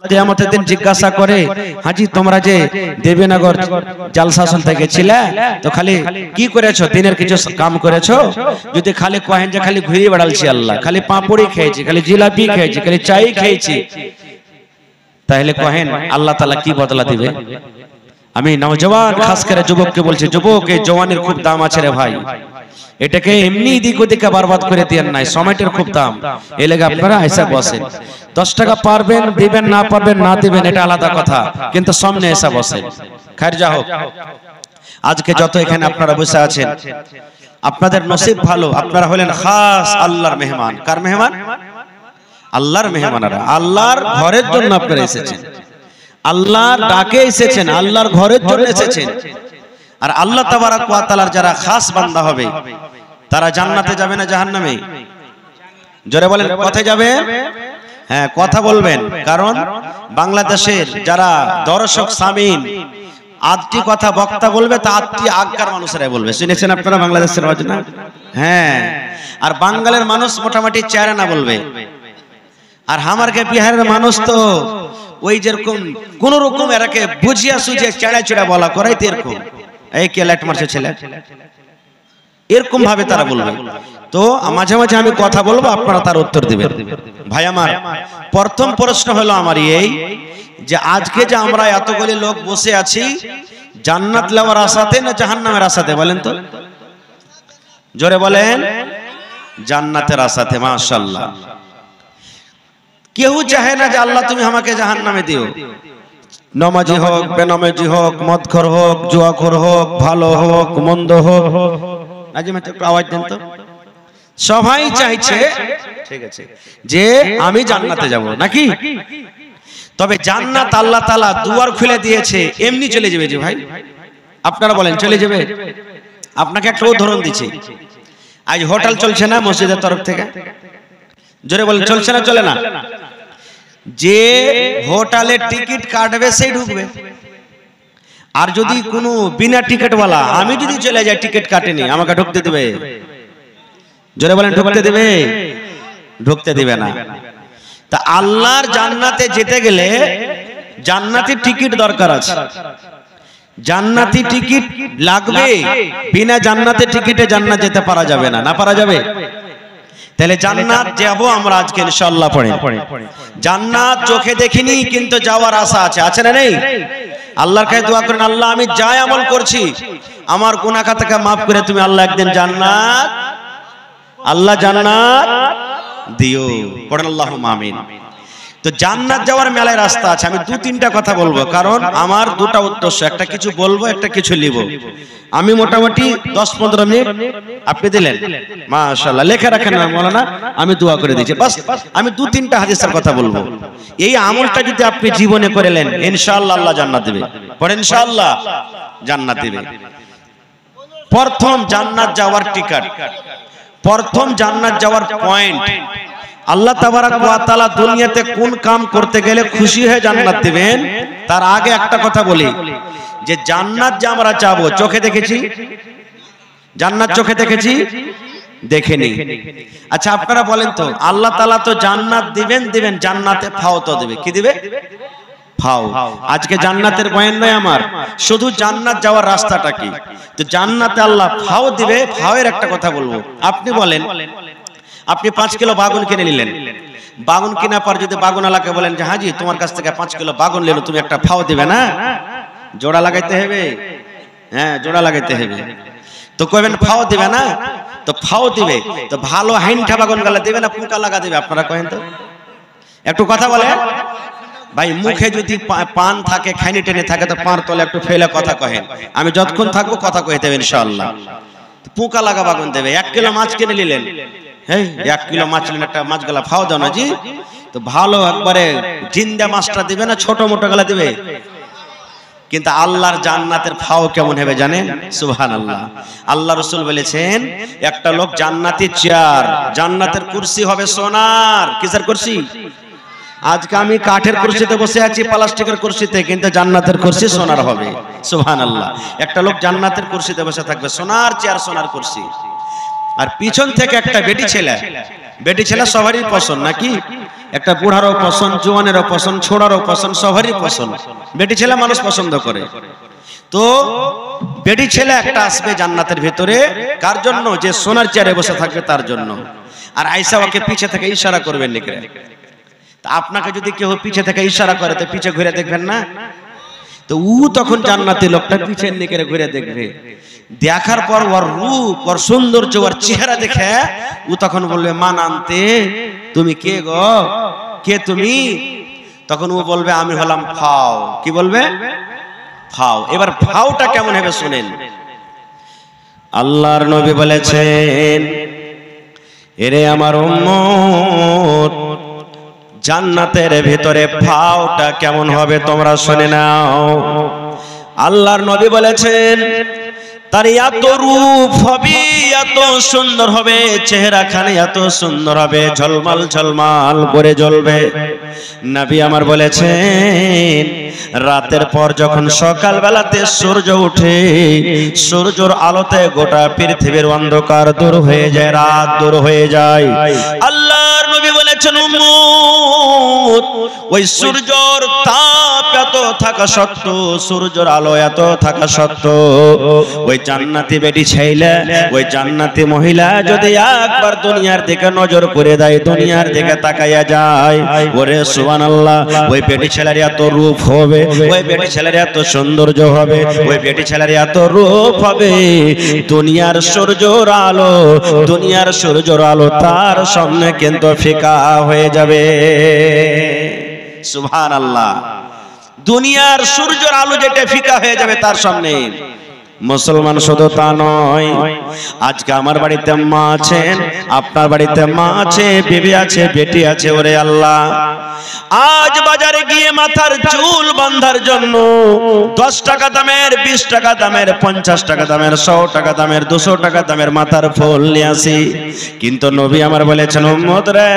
কিয়ামতের দিন জিজ্ঞাসা করে, হাজি তোমরা যে দেবীনগর জালসাসন থেকে ছিলে, তো খালি কি করেছো, দিনের কিছু কাম করেছো? যদি খালি কহেন যে খালি ঘুরে বেড়ালছি আল্লাহ, খালি পাঁপড়ি খেয়েছি, খালি জিলাপি খেয়েছি, খালি চাই খেয়েছি, তাহলে কহেন আল্লাহ তাআলা কি বদলা দিবে? আমি নওজওয়ান খাস করে যুবককে বলছি, যুবক এই জওয়ানের খুব দাম আছে রে ভাই, এটাকে এমনি দিক ওদিকে বরবাদ করে দিয়েন নাই, সময়টার খুব দাম। এই লেগে আপনারা এসে বসেন, 10 টাকা পারবেন দিবেন, না পারবেন না দিবেন এটা আলাদা কথা, কিন্তু সামনে এসে বসেন। খায়ের যা হোক, আজকে যত এখানে আপনারা বসে আছেন আপনাদের নসিব ভালো, আপনারা হলেন খাস আল্লাহর মেহমান। কার মেহমান? আল্লাহর মেহমানেরা। আল্লাহর ঘরের জন্য আপনারা এসেছেন, আল্লাহর ডাকে এসেছেন, আল্লাহর ঘরের জন্য এসেছেন। আর আল্লাহ তাবারক ওয়া তাআলার যারা খাস বান্দা হবে তারা জান্নাতে যাবে না জাহান্নামে? জোরে বলেন, কোথায় যাবে? হ্যাঁ কথা বলবেন, কারণ বাংলাদেশের যারা দর্শক সামিন আটটি কথা বক্তা বলবে, তা আটটি আগকার মানুষেরাই বলবে। শুনেছেন আপনারা বাংলাদেশের রাজনা? হ্যাঁ, আর বাঙালির মানুষ মোটামুটি চেহারা না বলবে, আর আমারকে বিহারের মানুষ তো ওই যেরকম কোন রকম এরাকে বুঝিয়া সুঝিয়ে চেড়া চেড়া বলা করাইতে, এরকম এই কে লাইট মারছে ছেলে, এরকম ভাবে তারা বলবে। তো মাঝে মাঝে আমি কথা বলবো, আপনারা তার উত্তর দিবেন। ভাই আমার, প্রথম প্রশ্ন হলো আমার এই যে আজকে যে আমরা এতগুলি লোক বসে আছি, জান্নাত লাওয়ার আশাতে না জাহান্নামের আশাতে? বলেন তো, জোরে বলেন। জান্নাতের আশাতে। মাশাআল্লাহ। কেউ চাহে না যে আল্লাহ তুমি আমাকে জাহান্নামে দিও, নামাজি হোক বেনামাজি হোক, মদখোর হোক জুয়াখোর হোক, ভালো হোক মন্দ হোক। আজকে একটু আওয়াজ দেন তো। সবাই চাইছে ঠিক আছে যে আমি জান্নাতে যাব, নাকি? তবে জান্নাত আল্লাহ তাআলা দুয়ার খুলে দিয়েছে, এমনি চলে যাবে যে ভাই? আপনারা বলেন চলে যাবে? আপনাকে একটা উদাহরণ দিচ্ছি। আজ হোটেল চলছে না মসজিদের তরফ থেকে? জোরে বলেন, চলছে না চলে না? যে হোটেলে টিকিট কাটবে সেই ঢুকবে, আর যদি কোনো বিনা টিকিটওয়ালা, আমি যদি চলে যাই টিকিট কাটেনি, আমাকে ঢুকতে দেবে? জোরে বলেন, ঢুকতে দেবে? ঢুকতে দিবে না। তা আল্লাহর জান্নাতে যেতে গেলে জান্নাতি টিকিট দরকার আছে, জান্নাতি টিকিট লাগবে। বিনা জান্নাতে টিকিটে জান্নাত যেতে পারা যাবে না। না পারা যাবে? তাহলে জান্নাত যাব আমরা আজকে ইনশাআল্লাহ। পড়ে জান্নাত চোখে দেখিনি, কিন্তু যাওয়ার আশা আছে। আছে না নেই? আল্লাহর কাছে দোয়া করেন, আল্লাহ আমি যা আমল করছি আমার গুনাহ খাতাকে maaf করে তুমি আল্লাহ একদিন জান্নাত, আল্লাহ জান্নাত দিও। পড়েন আল্লাহুম্মা আমিন। তো জান্নাত যাওয়ার মেলায় রাস্তা আছে। আমি 2-3টা কথা বলবো, কারণ আমার দুটা উদ্দেশ্য, একটা কিছু বলবো, একটা কিছু লিখব। আমি মোটামুটি 10-15 মিনিট আপনি দিলেন, মাশাআল্লাহ। লেখা রাখেন না মাওলানা, আমি দোয়া করে দিয়েছি। বাস আমি 2-3টা হাদিসের কথা বলবো। এই আমলটা যদি আপনি জীবনে করেলেন ইনশাআল্লাহ আল্লাহ জান্নাত দিবে। পড়েন ইনশাআল্লাহ জান্নাত দিবে। প্রথম জান্নাত যাওয়ার টিকিট, প্রথম জান্নাত যাওয়ার পয়েন্ট, আল্লাহ তাবারক ওয়া তাআলা দুনিয়াতে কোন কাম করতে গেলে খুশি হয়ে জান্নাত দিবেন, তার আগে একটা কথা বলি যে জান্নাত যে আমরা চাবো, চোখে দেখেছি জান্নাত? চোখে দেখেছি? দেখেনি। আচ্ছা আপনারা বলেন তো, আল্লাহ তাআলা তো জান্নাত দিবেন দিবেন, জান্নাতে ফাও তো দিবে। কি দিবে? ফাও। আজকে জান্নাতের বয়ান নয় আমার, শুধু জান্নাত যাওয়ার রাস্তাটা কি। তো জান্নাতে আল্লাহ ফাও দিবে। ফাওয়ের একটা কথা বলবো। আপনি বলেন, আপনি 5 কিলো বাগুন কিনে নিলেন, বাগুন কেনার পর যদি বাগুনওয়ালাকে বলেন যে হাজি তোমার কাছ থেকে 5 কিলো বাগুন নিলাম, তুমি একটা ফাও দিবে না? জোড়া লাগাইতে হবে। হ্যাঁ জোড়া লাগাইতে হবে। তো কইবেন ফাও দিবে না? তো ফাও দিবে। তো ভালো হাইনঠা বাগুন গালা দিবে না পুকা লাগা দিবে? আপনারা কহেন তো, একটু কথা বলেন ভাই। মুখে যদি পান থাকে, খাইনি টেনে থাকে, তো পাঁর তলে একটু ফেলে কথা কহেন। আমি যতক্ষণ থাকবো কথা কইতে হবে ইনশাআল্লাহ। পোকা লাগা বাগুন দেবে। 1 কিলো মাছ কিনে নিলেন, হ্যাঁ 1 কিলো মাছ নিলেন, একটা মাছ গলা ফাও দাও না জি? তো ভালো একবারে জিন্দা মাছটা দিবে না ছোট মোটো গলা দিবে? কিন্তু আল্লাহর জান্নাতের ফাও কেমন হবে জানেন? সুবহানাল্লাহ। আল্লাহ রাসূল বলেছেন একটা লোক জান্নাতি চেয়ার, জান্নাতের কুরসি হবে সোনার। কিসের কুরসি? আজকে আমি কাঠের কুরসিতে বসে আছি, প্লাস্টিকের কুরসিতে, কিন্তু জান্নাতের কুরসি সোনার হবে। সুবহানাল্লাহ। একটা লোক জান্নাতের কুরসিতে বসে থাকবে, সোনার চেয়ার সোনার কুরসি। আর পিছন থেকে একটা বেটি ছেলে, বেটি ছেলে সবারই পছন্দ নাকি? একটা বুড়ারও পছন্দ, জোয়ানেরও পছন্দ, ছোড়ারও পছন্দ, সবারই পছন্দ। বেটি ছেলে মানুষ পছন্দ করে। তো বেটি ছেলে একটা আসবে জান্নাতের ভিতরে, কার জন্য? যে সোনার চেয়ারে বসে থাকবে তার জন্য। আর আয়েশা ওকে পিছে থেকে ইশারা করবেন নাকি? তা আপনাকে যদি কেউ পিছে থেকে ইশারা করে তো পিছে ঘুরে দেখবেন না? তো ও তখন জান্নাতি লোকটা পিছের দিকে ঘুরে দেখবে, দেখার পর ওর রূপ, ওর সৌন্দর্য, ওর চেহারা দেখে ও তখন বলবে, মান আনতে, তুমি কে গো, কে তুমি? তখন ও বলবে, আমি হলাম ফাও। কি বলবে? ফাও। এবার ফাওটা কেমন হবে শুনেন। আল্লাহর নবী বলেছেন, এরে আমার উম্মত, জান্নাতের ভিতরে ফাওটা কেমন হবে তোমরা শুনে নাও। আল্লাহর নবী বলেছেন, তার এত রূপ হবে, এত সুন্দর হবে, চেহারা খানে এত সুন্দর হবে, ঝলমাল ঝলমাল করে জ্বলবে। নবী আমার বলেছেন, রাতের পর যখন সকাল বেলাতে সূর্য ওঠে, সূর্যের আলোতে গোটা পৃথিবীর অন্ধকার দূর হয়ে যায়, রাত দূর হয়ে যায়। আল্লাহর নবী বলেছেন, উম্মত, ওই সূর্যের তাপ এত থাকা সত্ত্বেও, সূর্যের আলো এত থাকা সত্ত্বেও, ওই জান্নাতি বেটি ছেলে, ওই জান্নাতি মহিলা যদি একবার দুনিয়ার দিকে নজর করে দেয়, দুনিয়ার দিকে তাকাইয়া যায়, ওরে সুবহানাল্লাহ, ওই বেটি ছেলের এত রূপ হবে, ওই বেটি ছেলের এত সৌন্দর্য হবে, ওই বেটি ছেলের এত রূপ হবে, দুনিয়ার সূর্যের আলো, দুনিয়ার সূর্যের আলো তার সামনে কিন্তু ফিকা হয়ে যাবে। সুবহানাল্লাহ। দুনিয়ার সূর্যের আলো যেটা ফিকা হয়ে যাবে তার সামনে। মুসলমান শুধু তা নয়, আজকে আমার বাড়িতে মা আছেন, আপনার বাড়িতে মা আছে, বিবি আছে, বেটি আছে। ওরে আল্লাহ, আজ বাজারে গিয়ে মাথার চুল বাঁধার জন্য 10 টাকা দামের, 20 টাকা দামের, 50 টাকা দামের, 100 টাকা দামের, 200 টাকা দামের মাথার ফুল নিয়ে আসি। কিন্তু নবী আমার বলেছেন, উম্মত রে,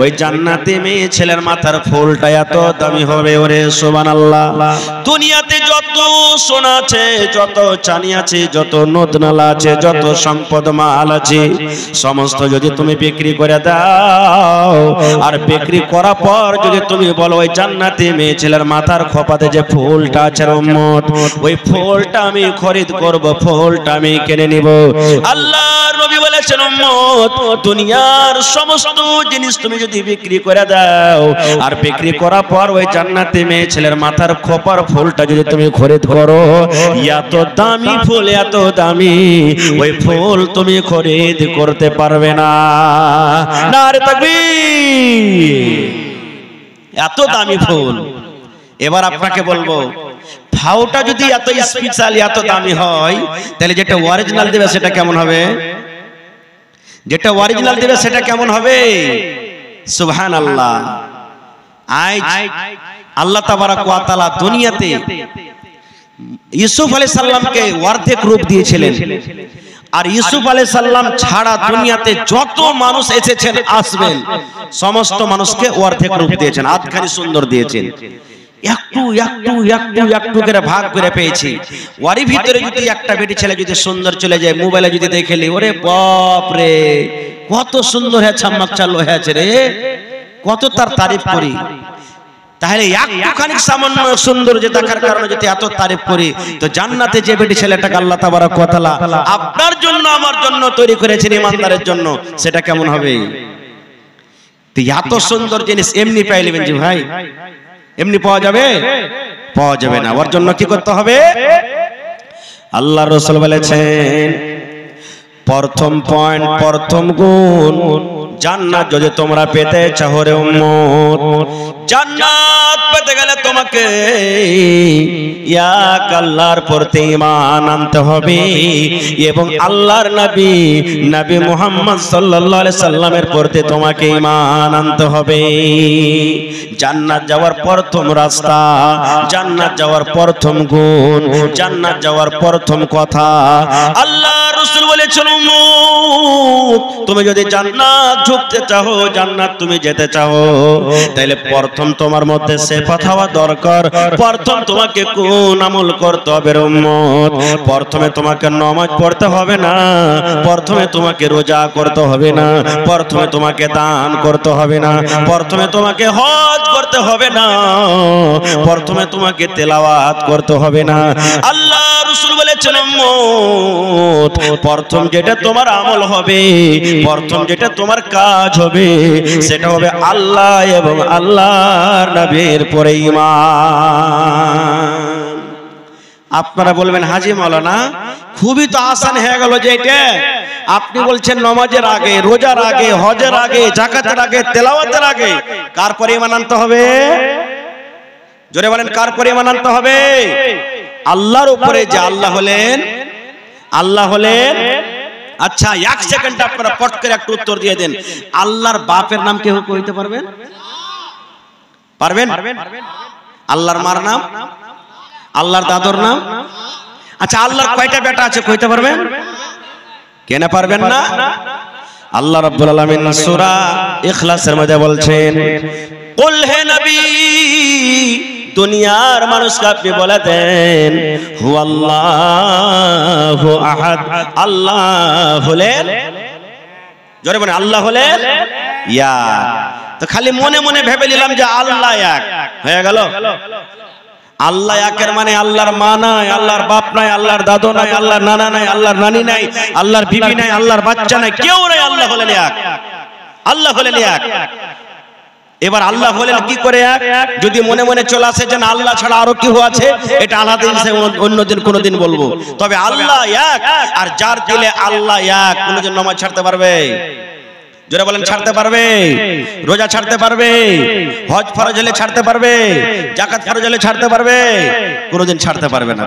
ওই জান্নাতি মেয়ে ছেলের মাথার ফুলটা এত দামি হবে। ওরে সুবহানাল্লাহ। দুনিয়াতে যত সোনা আছে, যত চাঁদি আছে, যত নদনালা আছে, যত সম্পদ মাল আছে, সমস্ত যদি তুমি বিক্রি করে দাও, আর বিক্রি করার পর যদি তুমি বলো, ওই জান্নাতি মেয়ে ছেলের মাথার খোপাতে যে ফুলটা আছে উম্মত, ওই ফুলটা আমি খরিদ করব, ফুলটা আমি কিনে নিব। আল্লাহর নবী বলেছেন, উম্মত, দুনিয়ার সমস্ত জিনিস তুমি যদি বিক্রি করে দাও, আর বিক্রি করার পর ওই জান্নাতি মেয়ে ছেলের মাথার খোপার ফুলটা যদি তুমি খরিদ করো, এত দামি ফুল, এত দামি, ওই ফুল তুমি খরিদ করতে পারবে না। নারে তাকবীর। এত দামি ফুল। এবার আপনাকে বলবো, ফাওটা যদি এত স্পেশাল, এত দামি হয়, তাহলে যেটা অরিজিনাল দেবে সেটা কেমন হবে? যেটা অরিজিনাল দেবে সেটা কেমন হবে? সুবহানাল্লাহ। আজ আল্লাহ তাবারাক ওয়া তাআলা দুনিয়াতে ইউসুফ আলাইহিস সালামকে অর্ধেক রূপ দিয়েছিলেন, আর ইউসুফ আলাইহিস সালাম ছাড়া দুনিয়াতে যত মানুষ এসেছেন, আসবেন, সমস্ত মানুষকে অর্ধেক রূপ দিয়েছেন, আধখানি সুন্দর দিয়েছেন। একটু একটু একটু একটু করে ভাগ করে পেয়েছি। ওরই ভিতরে যদি একটা বেটি ছেলে যদি সুন্দর চলে যায়, মোবাইলে যদি দেখেলি, ওরে বাপ রে, কত সুন্দর হয়েছে, চাম্মাক চালু হয়েছে রে, কত তার তারিফ করি। তাহলে একটুখানি সামান্য সুন্দর যে দেখার কারণে যদি এত তারিফ করি, তো জান্নাতে যে বেটি ছেলেটাকে আল্লাহ তাবারাক ওয়া তাআলা আপনার জন্য আমার জন্য তৈরি করেছেন, ইমানদারের জন্য, সেটা কেমন হবে? তো এত সুন্দর জিনিস এমনি পাইলেন জি ভাই? এমনি পাওয়া যাবে? পাওয়া যাবে না। ওর জন্য কি করতে হবে? আল্লাহর রাসূল বলেছেন, প্রথম পয়েন্ট, প্রথম গুণ, জান্নাত যদি তোমরা পেতে চাও রে উম্মত, জান্নাত পেতে গেলে তোমাকে এক আল্লাহর প্রতি ঈমান আনতে হবে, এবং আল্লাহর নবী নবী মুহাম্মদ সাল্লাল্লাহু আলাইহি সাল্লামের প্রতি তোমাকে ঈমান আনতে হবে। জান্নাত যাওয়ার প্রথম রাস্তা, জান্নাত যাওয়ার প্রথম গুণ, জান্নাত যাওয়ার প্রথম কথা, আল্লাহর রাসূল বলেছেন তুমি যদি জান্নাত ঢুকতে চাও, জান্নাত তুমি যেতে চাও, তাহলে প্রথম তোমার মধ্যে সিফাত হওয়া দরকার। প্রথম তোমাকে কোন আমল করতে হবে রে উম্মত? প্রথমে তোমাকে নামাজ পড়তে হবে না, প্রথমে তোমাকে রোজা করতে হবে না, প্রথমে তোমাকে দান করতে হবে না, প্রথমে তোমাকে হজ করতে হবে না, প্রথমে তোমাকে তেলাওয়াত করতে হবে না। আল্লাহ রাসূল বলেছেন উম্মত প্রথম যেটা তোমার আমল হবে, প্রথম যেটা তোমার কাজ হবে, সেটা হবে আল্লাহ এবং আল্লাহর নবীর পরে ঈমান। আপনারা বলবেন হাজী মাওলানা খুবই তো আসান হয়ে গেল যে এটা আপনি বলছেন নামাজের আগে, রোজার আগে, হজের আগে, যাকাতের আগে, তেলাওয়াতের আগে কার পরে ঈমান আনতে হবে? জোরে বলেন কার পরে ঈমান আনতে হবে? আল্লাহর উপরে। যে আল্লাহ হলেন, আল্লাহ হলেন। আচ্ছা এক সেকেন্ড আপনারা পট করে একটু উত্তর দিয়ে দেন, আল্লাহর বাপের নাম কেউ কইতে পারবেন? পারবেন? আল্লাহর মার নাম, আল্লাহর দাদুর নাম। আচ্ছা আল্লাহর কয়টা বেটা আছে কইতে পারবেন? কেন পারবেন না? আল্লাহ রাব্বুল আলামিন সূরা ইখলাসের মধ্যে বলছেন কুল হে নবী দুনিয়ার মানুষকে আপনি বলে দেন হুয়াল্লাহু আহাদ, আল্লাহ হলেন, জোরে বলেন আল্লাহ হলেন ইয়া। তো খালি মনে মনে ভেবে নিলাম যে আল্লাহ এক হয়ে গেল। আল্লাহ একের মানে আল্লাহর মা নাই, আল্লাহর বাপ নাই, আল্লাহর দাদু নাই, আল্লাহর নানা নাই, আল্লাহর নানি নাই, আল্লাহর বিবি নাই, আল্লাহর বাচ্চা নাই, কেউ নাই, আল্লাহ হলেন এক। আল্লাহ হলেন এক। এবার আল্লাহ হলেন কি করে এক? যদি মনে মনে চলে আসে যে আল্লাহ ছাড়া আরো কেউ আছে, এটা আলাদা অন্যদিন কোনোদিন বলবো। তবে আল্লাহ এক, আর যার দিলে আল্লাহ এক কোনোদিন নামাজ ছাড়তে পারবে? জোরে বলেন ছাড়তে পারবে? রোজা ছাড়তে পারবে? হজ ফরজ হলে ছাড়তে পারবে? যাকাত ফরজ হলে ছাড়তে পারবে? কোনোদিন ছাড়তে পারবে না।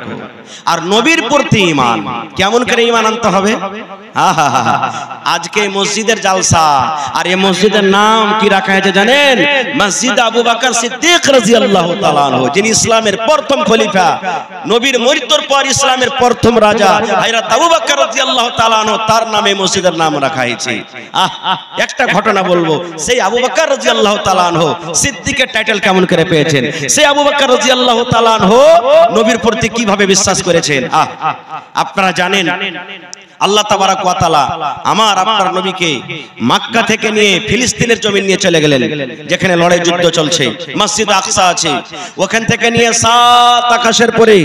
আর নবীর প্রতি ঈমান কেমন করে ঈমান আনতে হবে? আজকে মসজিদের জালসা, আর এই মসজিদের নাম কি রাখা হয়েছে জানেন? মসজিদ আবু বকর সিদ্দিক রাদিয়াল্লাহু তাআলা আনহু, যিনি ইসলামের প্রথম খলিফা, নবীর মৃত্যুর পর ইসলামের প্রথম রাজা হযরত আবু বকর রাদিয়াল্লাহু তাআলা আনহু, তার নামে মসজিদের নাম রাখা হয়েছে। একটা ঘটনা বলবো, সেই আবু বকর রাদিয়াল্লাহু তাআলা আনহু সিদ্দিকের টাইটেল কেমন করে পেয়েছেন? সেই আবু বকর রাদিয়াল্লাহু তাআলা আনহু নবীর প্রতি কিভাবে বিশ্বাস করেছেন আপনারা জানেন। আল্লাহ তাবারাক ওয়া তাআলা আমার আপনার নবীকে মক্কা থেকে নিয়ে ফিলিস্তিনের জমি নিয়ে চলে গেলেন, যেখানে লড়াই যুদ্ধ চলছে। মসজিদ আকসা আছে, ওখান থেকে নিয়ে 7 আকাশের পরে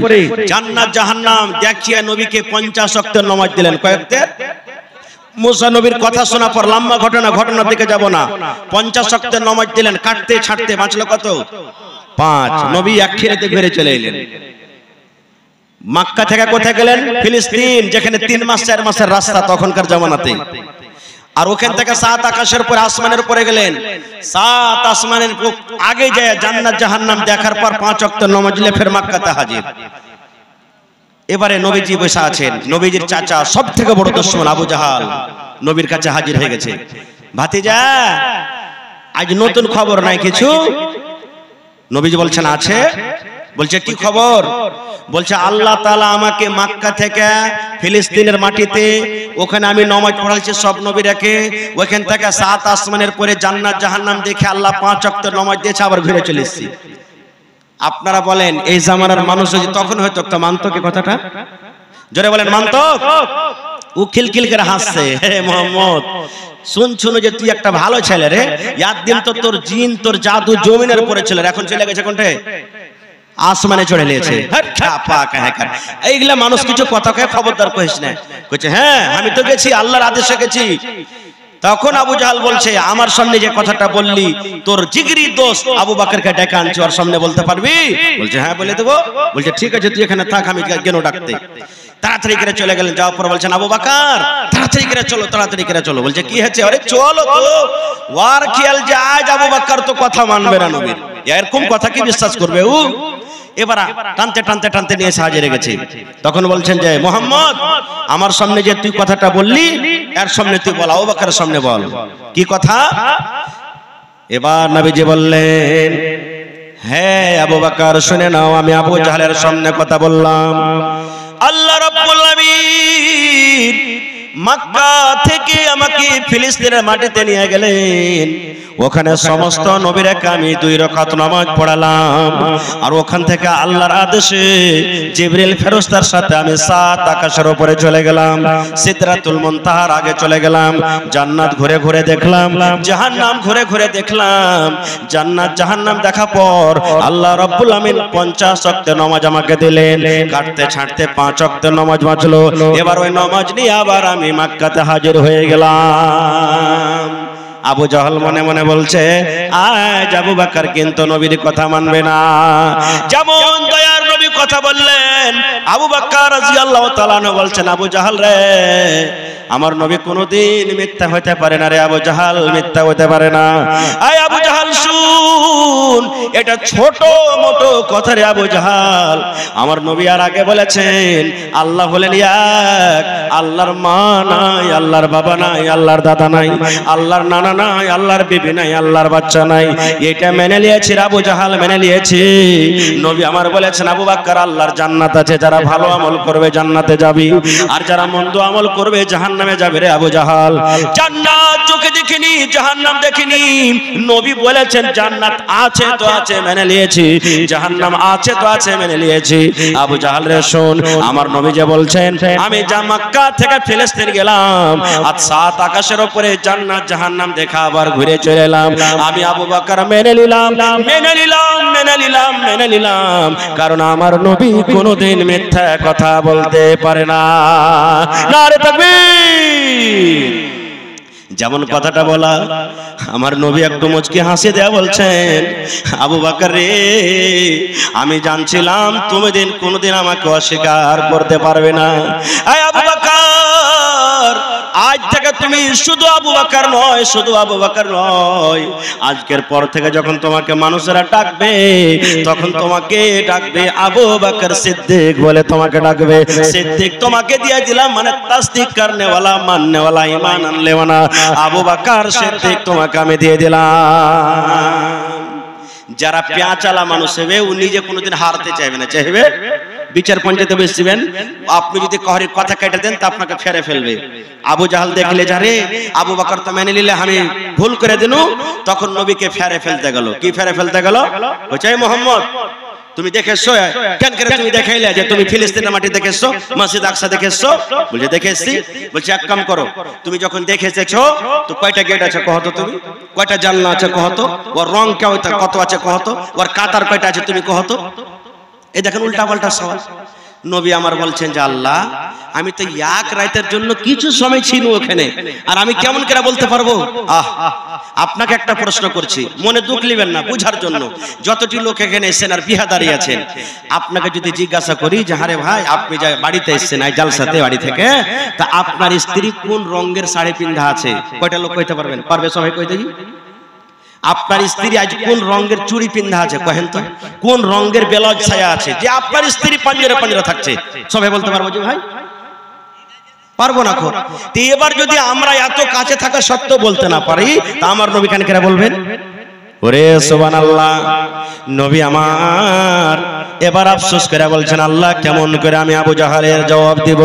জান্নাত জাহান্নাম দেখিয়ে নবীকে 50 ওয়াক্তের নামাজ দিলেন। কয়েকদের? মুসা নবীর কথা শোনা পর লম্বা ঘটনার দিকে যাব না, 50 ওয়াক্তের নামাজ দিলেন। কাটতে ছাড়তে বাঁচলো কত? 5। নবী একখিরেতে ঘুরে চলে এলেন। মক্কা থেকে কোথায় গেলেন? ফিলিস্তিন, যেখানে 3 মাস 4 মাসের রাস্তা তখনকার জামানাতে। আর ওখান থেকে 7 আকাশের উপরে আসমানের উপরে গেলেন। 7 আসমানের আগে যায় জান্নাত জাহান্নাম দেখার পর 5 ওয়াক্ত নামাজ নিয়ে ফের মক্কাতে হাজির। এবারে নবীজি বসে আছেন, নবীজির চাচা সবথেকে বড় দুশমন আবু জাহাল নবীর কাছে হাজির হয়ে গেছে। ভাতিজা আজ নতুন খবর নাই কিছু? নবীজি বলছেন আছে। বলছে কি খবর? বলছে আল্লাহ তাআলা আমাকে মক্কা থেকে ফিলিস্তিনের মাটিতে, ওখানে আমি নামাজ পড়াইছি সব নবীরাকে, ওখান থেকে 7 আসমানের পরে জান্নাত জাহান্নাম দেখে আল্লাহ 5 ওয়াক্ত নামাজ দিয়েছে, আবার ঘুরে চলে এসেছি। আপনারা বলেন এই জামানার মানুষ যদি তখন হয়তো তো মানতো কি কথাটা? জোরে বলেন মানতো? ও খিলখিল করে হাসছে, হে মোহাম্মদ শুনছুনো যে তুই একটা ভালো ছেলে রে, একদিন তো তোর জিন তোর জাদু জমিনের উপরে ছিল, এখন চলে গেছে কোনটে? আসমানে চড়ে নিয়েছে। এইগুলা মানুষ কিছু কথা কয়ে খবরদার কইস না। কইছে হ্যাঁ আমি তো গেছি, আল্লাহর আদেশে গেছি। তখন আবু জাহাল বলছে আমার সামনে যে কথাটা বললি তোর জিগরি দোস্ত আবু বকরকে ডেকে আনছি, ওর সামনে বলতে পারবি? বলছে হ্যাঁ বলে দেবো। বলছে ঠিক আছে তুই এখানে থাক, আমি গেল ডাকতে। তাড়াতাড়ি করে চলে গেলেন। যাওয়ার পর বলছেন আবু বকর তাড়াতাড়ি করে চলো, তাড়াতাড়ি করে চলো। বলছে কি হয়েছে? আরে চলো তো। ওয়ার খেয়াল যে আজ আবু বকর তো কথা মানবে না নবীর, এরকম কথা কি বিশ্বাস করবে ও? এবার টানতে টানতে টানতে নিয়ে হাজির গেছে। তখন বলছেন যে মোহাম্মদ আমার সামনে যে তুই কথাটা বললি, এর সামনে তুই বল, আবু বকরের সামনে বল কি কথা। এবার নবীজি বললেন হ্যাঁ আবু বকর শুনে নাও, আমি আবু জাহলের সামনে কথা বললাম। আল্লাহ রাব্বুল রব্বুল আমিন মক্কা থেকে আমাকে ফিলিস্তিনের মাটিতে নিয়ে গেলেন। ওখানে সমস্ত নবীরাকে আমি 2 রাকাত নামাজ পড়ালাম। আর ওখান থেকে আল্লাহর আদেশে জিবরিল ফেরেশতার সাথে আমি 7 আকাশের উপরে চলে গেলাম। সিদরাতুল মুনতাহার আগে চলে গেলাম। জান্নাত ঘুরে ঘুরে দেখলাম, জাহান্নাম ঘুরে ঘুরে দেখলাম। জান্নাত জাহান্নাম দেখা পর আল্লাহ রাব্বুল আমিন 50 ওয়াক্তের নামাজ আমাকে দিলেন। কাটতে ছাড়তে 5 ওয়াক্তের নামাজ বাঁচলো। এবার ওই নামাজ নিয়ে আবার আমি মক্কাতে হাজির হয়ে গেলাম। আবু জাহল মনে মনে বলছে, আজ আবু বকর কিন্তু নবীর কথা মানবে না। যেমন দয়ার নবী কথা বললেন, আবু বকর রাদিয়াল্লাহু তাআলা আনহু বলছেন, আবু জাহল রে, আমার নবী কোনোদিন মিথ্যা হতে পারে না রে আবু জাহল, মিথ্যা হতে পারে না। আয় আবু জাহল শুন, এটা ছোট মোটো কথা রে আবু জাহল। আমার নবী আর আগে বলেছেন, আল্লাহ হলেন এক, আল্লাহর মা নাই, আল্লাহর বাবা নাই, আল্লাহর দাদা নাই, আল্লাহর নানা নাই, আল্লাহর বিবি নাই, আল্লাহর বাচ্চা নাই। এটা মেনে নিয়েছি আবু জাহল, মেনে নিয়েছি। নবী আমার বলেছেন, আবু বকর, আল্লাহর জান্নাত আছে, যারা ভালো আমল করবে জান্নাতে যাবি, আর যারা মন্দ আমল করবে জাহান্নামে যাবে রে আবু জাহল। জান্নাত চোখে দেখিনি, জাহান্নাম দেখিনি। নবী বলেছেন জান্নাত আছে তো আছে, মেনে নিয়েছি, জাহান্নাম আছে তো আছে, মেনে নিয়েছি। আবু জাহল রে শোন, আমার নবী যে বলছেন, আমি মক্কা থেকে ফিলিস্তিন গেলাম, আর 7 আকাশের উপরে জান্নাত জাহান্নাম দেখা আবার ঘুরে চলে এলাম। আমি আবু বকর মেনে নিলাম, মেনে নিলাম, মেনে নিলাম, মেনে নিলাম, কারণ আমার নবী কোনোদিন মিথ্যা কথা বলতে পারে না। নারে তাকবীর। যেমন কথাটা বলা, আমার নবী একটু মুচকি হাসি দেয়া বলছেন, আবু বকর রে, আমি জানছিলাম তুমি কোনোদিন আমাকে অস্বীকার করতে পারবে না। আয় আবু বকর, আজ থেকে তুমি শুধু আবু বকর নয়, শুধু আবু বকর নয়, আজকের পর থেকে যখন তোমাকে মানুষেরা ডাকবে, তখন তোমাকে ডাকবে আবু বকর সিদ্দিক বলে তোমাকে ডাকবে। সিদ্দিক তোমাকে দিয়ে দিলাম, মানে তাসদিক করনে वाला, মাননে वाला, ঈমান আনলে वाला, আবু বকর সিদ্দিক তোমাকে আমি দিয়ে দিলাম। যারা পেঁচালা মানুষ হবে, ও নিজে কোনোদিন হারতে চাইবে না, চাইবে বিচার পঞ্চায়েতে বসবেন, আপনি যদি কারোর কথা কেটে দেন তা আপনাকে ফেরে ফেলবে। আবু জাহল দেখলে যারে আবু বকর তো মেনে নিলে আমি ভুল করে দিনু, তখন নবীকে ফেরে ফেলতে গেল। কি ফেরে ফেলতে গেল? বলছে, মোহাম্মদ তুমি দেখেছো কেন করে তুমি দেখাইলে যে তুমি ফিলিস্তিনের মাটি দেখেছো, মসজিদ আকসা দেখেছো? বলছে দেখেছি। বলছে এক কাম করো, তুমি যখন দেখেছো তো কয়টা গেট আছে কহতো, তুমি কয়টা জানলা আছে কহতো, ওর রং কত আছে কহতো, ওর কাতার কয়টা আছে তুমি কহতো। এই দেখেন উল্টা পাল্টা সওয়াল। নবী আমার বলছেন যে আল্লাহ, আমি তো এক রাতের জন্য কিছু সময় ছিল ওখানে, আর আমি কেমন করে বলতে পারবো? আপনাকে একটা প্রশ্ন করছি, মনে দুঃখ নেবেন না, বুঝার জন্য। যতটি লোক এখানে এসেছেন আর বিহাদারি আছেন, আপনাকে যদি জিজ্ঞাসা করি যে হারে ভাই, আপনি যা বাড়িতে এসেছেন এই জালসাতে বাড়ি থেকে, তা আপনার স্ত্রী কোন রঙের শাড়ি পিন্ধা আছে, কয়টা লোক কইতে পারবেন? পারবে সবাই কইতে? আপনার স্ত্রী আজ কোন রঙের চুড়ি পিন্ধা আছে কহেন তো? কোন রঙের ব্লাউজ ছায়া আছে যে আপনার স্ত্রী পাঞ্জরে পাঞ্জরে থাকছে? সবাই বলতে পারবো যে ভাই? পারবো না। তো এবার যদি আমরা এত কাছে থাকা সত্ত্বেও বলতে না পারি, তা আমার নবী কেন করে বলবেন? ওরে সুবহানাল্লাহ। নবী আমার এবার আফসোস করে বলছেন, আল্লাহ কেমন করে আমি আবু জাহলের জবাব দিব?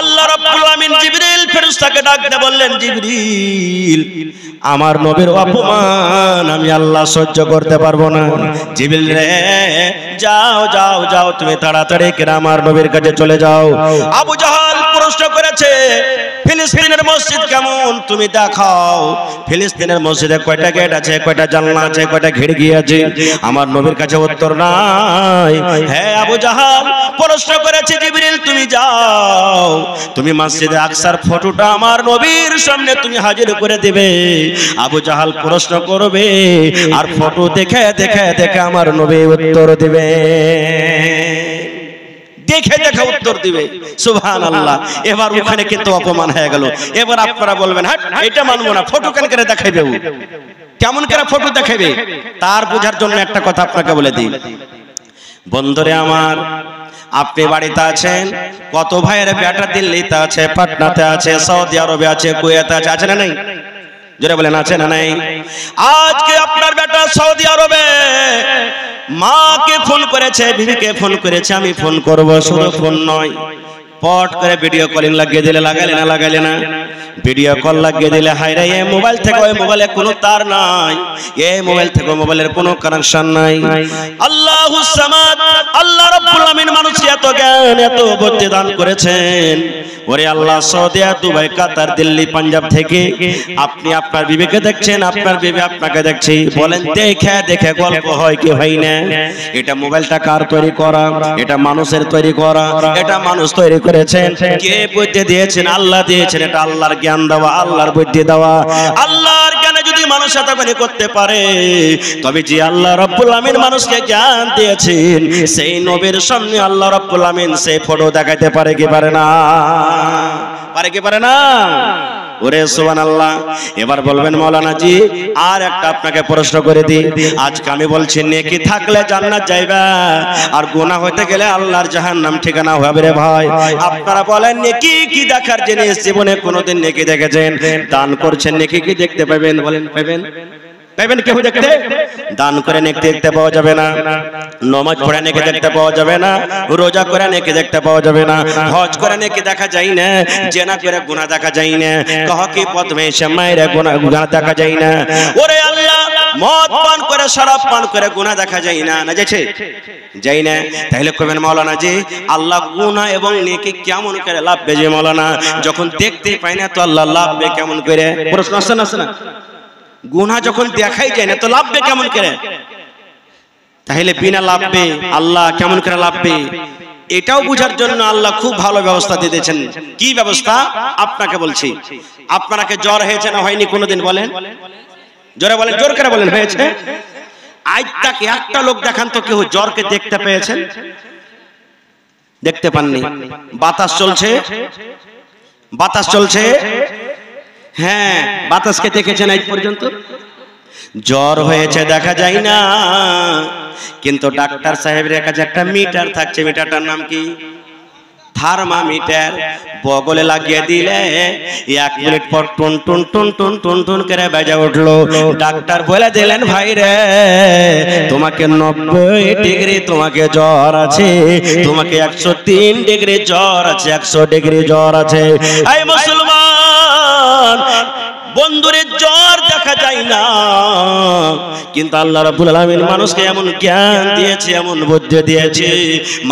আল্লাহ রাব্বুল আমিন জিবরিল ফেরেশতাকে ডাকতে বললেন, জিবরিল, আমার নবীর অপমান আমি আল্লাহ সহ্য করতে পারবো না। জিবরিল রে, যাও যাও যাও, তুমি তাড়াতাড়ি করে আমার নবীর কাছে চলে যাও। আবু জাহল প্রশ্ন করেছে, ফিলিস্তিনের মসজিদ কেমন তুমি দেখাও। ফিলিস্তিনের মসজিদে কয়টা গেট আছে, কয়টা জানলা আছে, কয়টা খিড়কি আছে? আমার নবীর কাছে উত্তর নাই। হ্যাঁ আবু জাহল প্রশ্ন করেছে, জিবরিল তুমি যাও, তুমি মসজিদে আকসার ফটোটা আমার নবীর সামনে তুমি হাজির করে দিবে। আবু জাহল প্রশ্ন করবে, আর ফটো দেখে দেখে দেখে আমার নবী উত্তর দিবে, দেখে দেখে উত্তর দিবে। সুবহানাল্লাহ। এবার ওখানে কিন্তু অপমান হয়ে গেল। এবার আপনারা বলবেন, হ্যাঁ এটা মানবো না, ফটো কেন করে দেখাইবে? কেমন করে ফটো দেখাইবে? তার বোঝার জন্য একটা কথা আপনাকে বলে দিই, বন্ধুরে আমার, আপনি বাড়িতে আছেন, কত ভাইয়ের বেটা দিল্লিতে আছে, পাটনাতে আছে, সৌদি আরবে আছে, কুয়েতে আছে, আছে না নাই? জোরে বলেন আছে না নাই? আজকে আপনার বেটা সৌদি আরবে মাকে ফোন করেছে, বিবিকে ফোন করেছে, আমি ফোন করব, শুধু ফোন নয়, পট করে ভিডিও কলিং লাগিয়ে দিলে, লাগাইলে না ভিডিও কল লাগিয়ে দিলে, হায় রে এই মোবাইল থেকে ওই মোবাইলে কোনো তার নাই, এই মোবাইল থেকে ওই মোবাইলের কোনো কানেকশন নাই। আল্লাহুস সামাদ, আল্লাহ রাব্বুল আলামিন মানুষকে এত জ্ঞান এত বুদ্ধি দান করেছেন। ওরে আল্লাহ, সৌদি আরব, দুবাই, কাতার, দিল্লি, পাঞ্জাব থেকে আপনি আপনার বিবেকে দেখছেন, আপনার বিবে আপনাকে দেখছে, বলেন দেখে দেখে গল্প হয় কি হয় না? এটা মোবাইলটা কার তৈরি করা? এটা মানুষের তৈরি করা, এটা মানুষ তৈরি করেছেন। কে বুদ্ধি দিয়েছেন? আল্লাহ দিয়েছেন। এটা আল্লাহর জ্ঞান দেওয়া, আল্লাহর বুদ্ধি দেওয়া। আল্লাহর জ্ঞানে যদি মানুষ এতখানি করতে পারে, তবে যে আল্লাহ রাব্বুল আমিন মানুষকে জ্ঞান দিয়েছেন, সেই নবীর সামনে আল্লাহ রাব্বুল আমিন সেই ফটো দেখাইতে পারে কি পারে না? পারে কি পারে না? ওরে সুবহানাল্লাহ। এবার বলবেন মাওলানা জি আর একটা আপনাকে প্রশ্ন করে দিই, আজকে আমি বলছি নেকি থাকলে জান্নাত যাইবা, আর গুনাহ হইতে গেলে আল্লাহর জাহান্নাম ঠিকানা হবে রে ভাই। আপনারা বলেন নেকি কি দেখার জিনিস? জীবনে কোনোদিন নেকি দেখেছেন? দান করছেন, নেকি কি দেখতে পাবেন? বলেন পাবেন? পাবেন কেউ দেখতে? দান করে নেকি দেখতে পাওয়া যাবে না, নামাজ পড়ে নেকি দেখতে পাওয়া যাবে না, রোজা করে নেকি দেখতে পাওয়া যাবে না, হজ করে নেকি দেখা যায় না, জেনা করে গুনাহ দেখা যায় না, কহকি পথে এসে মায়ের গুনাহ দেখা যায় না। ওরে আল্লাহ, মদ পান করে শরাব পান করে গুনাহ দেখা যায় না, না যাচ্ছে? যাই না। তাহলে কবেন মাওলানা জি আল্লাহ গুনাহ এবং নেকি কেমন করে লাভবে? যে মাওলানা যখন দেখতে পাই না তো আল্লাহ লাভবে কেমন করে? প্রশ্ন আসছে না? গুনাহ যখন দেখাই যায় না তো লাভবে কেমন করে? তাহলে বিনা লাভবে আল্লাহ কেমন করে লাভবে? এটাও বুঝার জন্য আল্লাহ খুব ভালো ব্যবস্থা দিয়ে দিয়েছেন। কি ব্যবস্থা? আপনাকে বলছি। আপনাকে জ্বর হয়েছে না হয়নি কোনোদিন? বলেন জোরে বলেন, জোর করে বলেন হয়েছে। আজ তাকে একটা লোক দেখান তো কেউ জ্বরকে দেখতে পেয়েছেন? দেখতে পাননি। বাতাস চলছে, বাতাস চলছে, হ্যাঁ বাতাসকে দেখেছেন আজ পর্যন্ত? জ্বর হয়েছে দেখা যায় না, কিন্তু ডাক্তার সাহেবের কাছে একটা মিটার থাকছে। মিটারটার নাম কি? থার্মামিটার। বগলে লাগিয়ে দিলে 1 মিনিট পর টুন টুন টুন টুন টুন টুন করে বেজে উঠলো। ডাক্তার বলে দিলেন ভাই রে তোমাকে 90 ডিগ্রি তোমাকে জ্বর আছে, তোমাকে 103 ডিগ্রি জ্বর আছে, 100 ডিগ্রি জ্বর আছে। এই মুসলমান বন্ধুরে, জ্বর দেখা যায় না, কিন্তু আল্লাহ রাব্বুল আলামিন মানুষকে এমন জ্ঞান দিয়েছে, এমন বুদ্ধি দিয়েছে,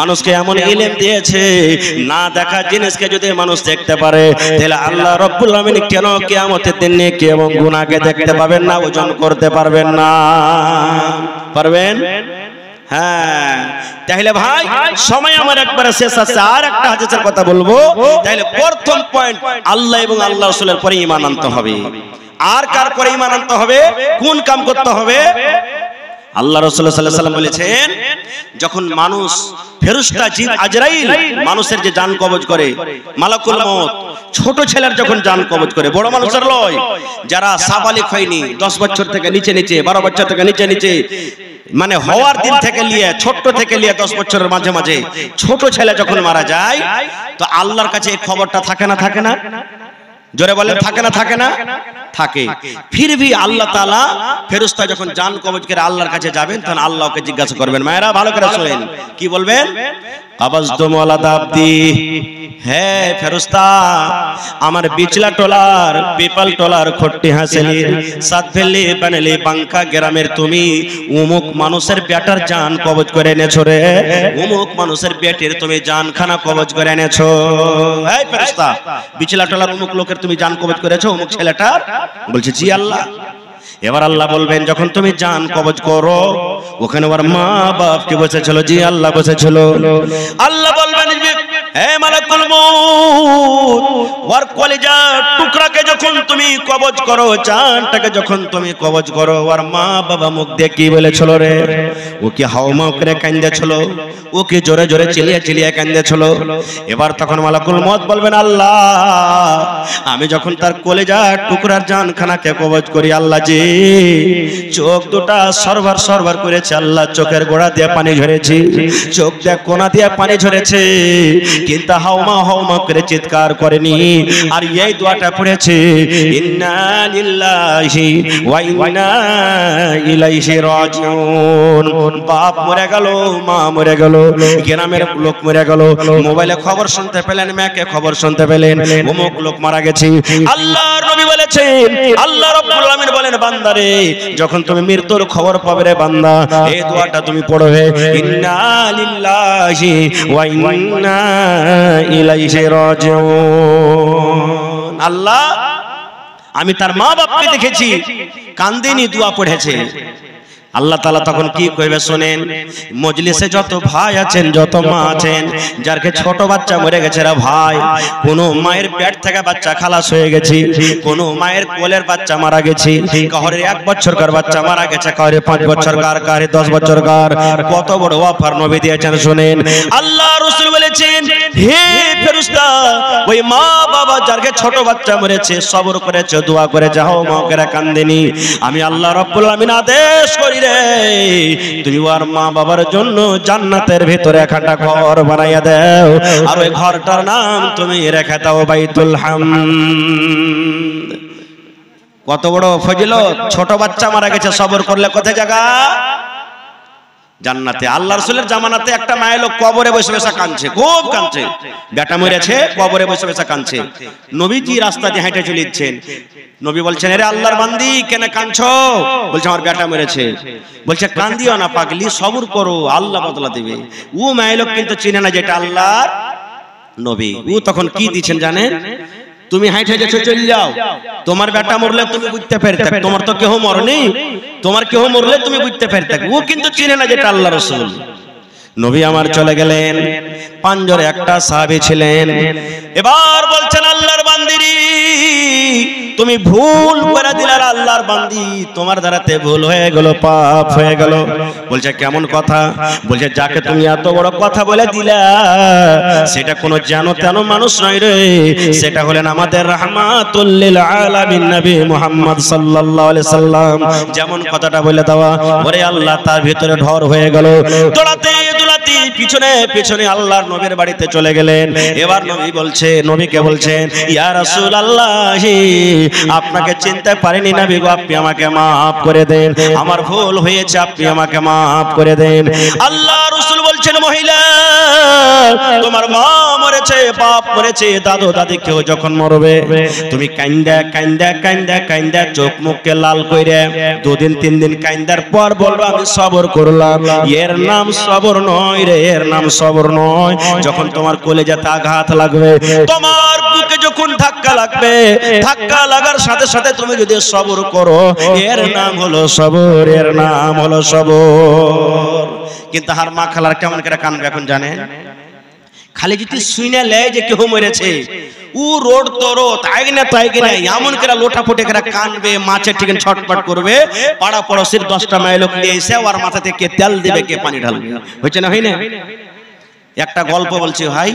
মানুষকে এমন ইলম দিয়েছে, না দেখা জিনিসকে যদি মানুষ দেখতে পারে, তাহলে আল্লাহ রাব্বুল আলামিন কেন কিয়ামতের দিন নেকি এবং গুনাহকে দেখতে পাবেন না, ওজন করতে পারবেন না? পারবেন? হ্যাঁ। তাহলে ভাই সময় আমার একবারে শেষ আছে, আর একটা হাদিসের কথা বলবো। তাহলে প্রথম পয়েন্ট, আল্লাহ এবং আল্লাহ রাসূলের পরে ঈমান আনতে হবে। আর কার পরে ঈমান আনতে হবে? কোন কাম করতে হবে? আল্লাহ রাসূল সাল্লাল্লাহু আলাইহি ওয়াসাল্লাম বলেছেন, যখন মানুষ ফেরেশতা জিন আজরাইল মানুষের যে জান কবজ করে, মালাকুল মউত ছোট ছেলের যখন জান কবজ করে, বড় মানুষের লয়, যারা সাবালিক হয়নি, 10 বছর থেকে নিচে নিচে, 12 বছর থেকে নিচে নিচে, মানে হওয়ার দিন থেকে নিয়ে ছোট থেকে নিয়ে 10 বছরের মাঝে মাঝে ছোট ছেলে যখন মারা যায়, তো আল্লাহর কাছে এই খবরটা থাকে না? থাকে না? জোরে বলেন থাকে না? থাকে না? থাকে। ফির ভি আল্লাহ তাআলা ফেরেশতা যখন জান কবজ করে আল্লাহর কাছে যাবেন, তখন আল্লাহকে জিজ্ঞাসা করবেন। মায়েরা ভালো করে শুনেন, কি বলবেন? আবাজতু মাওলাদ আবদি, হে ফেরেশতা আমার বিচলা টলার, পিপাল টলার, খট্টি হাসেলির, সাতভেলি বানেলি বাঙ্কা গ্রামের তুমি উমুক মানুষের বেটার জান কবজ করে এনেছো রে, উমুক মানুষের বেটির তুমি জানখানা কবজ করে এনেছো। হে ফেরেশতা বিচলা টলার উমুক লোকের তুমি জান কবজ করেছো, উমুক ছেলেটার? বলছে জি আল্লাহ। এবার আল্লাহ বলবেন, যখন তুমি জান কবজ করো ওখানে ওর মা বাপ কে বসেছিল? জি আল্লাহ বসেছিল। আল্লাহ বলবেন, হে মালাকুল মউত ওর কলিজা টুকরাকে যখন তুমি কবজ করো, জানটাকে যখন তুমি কবজ করো, ওর মা বাবা মুখ দিয়ে কি বলেছিল রে? ও কি হাওমাও করে কাঁদেছিল? ও কি জোরে জোরে চিল্লিয়ে চিল্লিয়ে কাঁদেছিল? এবার তখন মালাকুল মউত বলবেন, আল্লাহ আমি যখন তার কলিজা টুকরার জানখানাকে কবজ করি আল্লাহ জি, চোখ দুটা সরবার সরবার করেছে, আল্লাহ চোখের গোড়া দিয়ে পানি ঝরেছে, চোখ দিয়ে কোনা দিয়ে পানি ঝরেছে, কিন্তু হাওমা হাওমা করে চিৎকার করেনি। আর এই দোয়াটা পড়েছে, ইন্না লিল্লাহি ওয়া ইন্না ইলাইহি রাজিউন। বাপ মরে গেল, মা মরে গেল, গ্রামের লোক মরে গেল, মোবাইলে খবর শুনতে পেলেন, মেয়েকে খবর শুনতে পেলেন অমুক লোক মারা গেছে। আল্লাহর নবী বলেছেন, আল্লাহ রাব্বুল আলামিন বলেন, বান্দারে যখন তুমি মৃত্যুর খবর পাবে রে বান্দা, এই দোয়াটা তুমি পড়বে, ইন্না লিল্লাহি ওয়া ইন্না ইলাইহি রাজিউন। আল্লাহ আমি তার মা বাপকে দেখেছি কান্দেনি, দোয়া পড়েছে। আল্লাহ তাআলা তখন কি কইবে শুনেন, মজলিসে যত ভাই আছেন, যত মা আছেন, যারকে ছোট বাচ্চা মরে গেছে রে ভাই, কোন মায়ের পেট থেকে বাচ্চা খালাস হয়ে গেছে, কোন মায়ের কোলের বাচ্চা মারা গেছে, কাহরে 1 বছরকার বাচ্চা মারা গেছে, কাহরে 5 বছরকার, কাহরে 10 বছরকার। কত বড় অফার নবী দিয়েছেন শুনেন। আল্লাহ রাসূল বলেছেন, হে ফেরেশতা, ওই মা বাবা যারকে ছোট বাচ্চা মরেছে, সবর করেছে, দোয়া করেছে, হাও মাওকেরা কান্দেনি, আমি আল্লাহ রাব্বুল আলামিন আদেশ করি রে, তুমি ওর মা বাবার জন্য জান্নাতের ভিতরে একটা ঘর বানাইয়া দাও, আর ওই ঘরটার নাম তুমি রেখে দাও বাইতুল হামদ। কত বড় ফজিলত! ছোট বাচ্চা মারা গেছে, সবর করলে কোথায় জায়গা? জান্নাতে। আল্লাহ রাসূলের জামানাতে একটা মায়ের লোক কবরে বসে বসে কাঁদছে, খুব কাঁদছে, বেটা মরেছে, কবরে বসে বসে কাঁদছে। নবীজি রাস্তা দিয়ে হেঁটে চলেছেন, নবী বলছেন, আরে আল্লাহর বান্দি কেন কাঁদছো? বলছে আমার বেটা মরেছে। বলছে কান্দিও না পাগলি, সবর করো, আল্লাহ বদলা দেবে। ও মায়ের লোক কিন্তু চিনে না যেটা আল্লাহর নবী। ও তখন কি দিচ্ছেন জানেন? তুমি হাইটে যেছো চলে যাও, তোমার বেটা মরলে তুমি বুঝতে পারতে, তোমার তো কেউ মরনি, তোমার কেউ মরলে তুমি বুঝতে পারতে। ও কিন্তু চিনে না যেটা আল্লাহ রাসূল। নবী আমার চলে গেলেন, পাঞ্জরে একটা সাহাবী ছিলেন। এবার বলছেন, আল্লাহর বান্দিরি তুমি ভুল করে দিলে, আল্লাহর বান্দি তোমার দ্বারাতে ভুল হয়ে গেল, পাপ হয়ে গেল। বলছে কেমন কথা? বলছে যাকে তুমি এত বড় কথা বলে দিলা, সেটা কোনো জানো তেন মানুষ নয় রে, সেটা হলেন আমাদের রাহমাতুল লিল আলামিন নবী মুহাম্মদ সাল্লাল্লাহু আলাইহি সাল্লাম। যেমন কথাটা বলে দেওয়া, ওরে আল্লাহ তার ভিতরে ঢর হয়ে গেল, দৌড়াতে দৌড়াতে পিছনে পিছনে আল্লাহর নবীর বাড়িতে চলে গেলেন। এবার নবী বলছে, নবীকে বলছেন, ইয়া রাসূলুল্লাহ, আপনাকে চিনতে পারিনি নবী গো, আপনি আমাকে maaf করে দেন, আমার ভুল হয়েছে, আপনি আমাকে maaf করে দেন। আল্লাহ রাসূল বলছেন, মহিলা তোমার মা মরেছে, বাপ মরেছে, দাদু দাদি কেউ যখন মরবে, তুমি কান্দা কান্দা কান্দা কান্দা চোখ মুখকে লাল কইরে 2 দিন 3 দিন কান্দার পর বলবা আমি সবর করলাম। এর নাম সবর নয় রে, এর নাম সবর নয়। যখন তোমার কলেজাতে আঘাত লাগবে, তোমার বুকে যখন ধাক্কা লাগবে, ধাক্কা লাগার সাথে সাথে তুমি যদি সবর করো, এর নাম হলো সবর, এর নাম হলো সবর। কিন্তু আর মা খালার কেমন করে কানবে এখন জানেন? খালি যদি শুনে লেয় যে কেউ মরেছে, ও রোড তোরো তাই না তাই কিনা এমন করে লোটা ফুটে করে কানবে, মাছের ঠিক ছটপট করবে, পাড়া পড়োশির 10টা মাইল লোক নিয়ে এসে ওর মাথা থেকে তেল দিবে, কে পানি ঢালবে। হচ্ছে না, হয় না? একটা গল্প বলছি ভাই,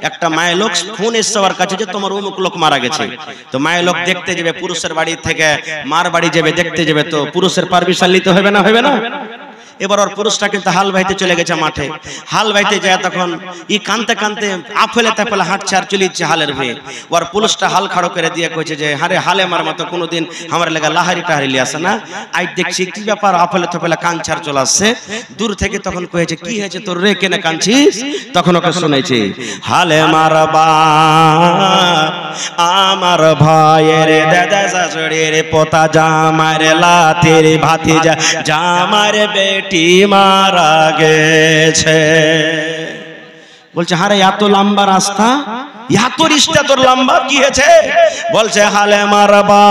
একটা মায়ের লোক ফোন এসছে ওর কাছে যে তোমার অমুক লোক মারা গেছে। তো মায়ের লোক দেখতে যাবে, পুরুষের বাড়ি থেকে মার বাড়ি যাবে দেখতে যাবে, তো পুরুষের পারমিশন নিতে হবে না, হবে না? এবার ওর পুরুষটা কিন্তু হাল বাইতে চলে গেছে মাঠে, হাল বাইতে যায়, তখন ই কানতে কানতে আফেলে তাফেলে হাঁটছে আর চলিচ্ছে হালের ভয়ে। ওর পুরুষটা হাল খাড়ো করে দিয়ে কইছে যে হারে হালে মার মতো কোনোদিন আমার লেগা লাহারি টাহারি আসে না, আই দেখছি কি ব্যাপার, আফেলে তাফেলে কানছার চলে আসছে। দূর থেকে তখন কয়েছে, কি হয়েছে তোর রে, কেনে কানছিস? তখন ওকে শুনেছে, হালে মারবা আমার ভাইয়ের দাদা শাশুড়ির পোতা জামার লাতের ভাতিজা জামার বেটি মারা গেছে। বলছে হারে এত লম্বা রাস্তা, এত রিস্তা তোর লম্বা, কি হয়েছে? বলছে হালে মারবা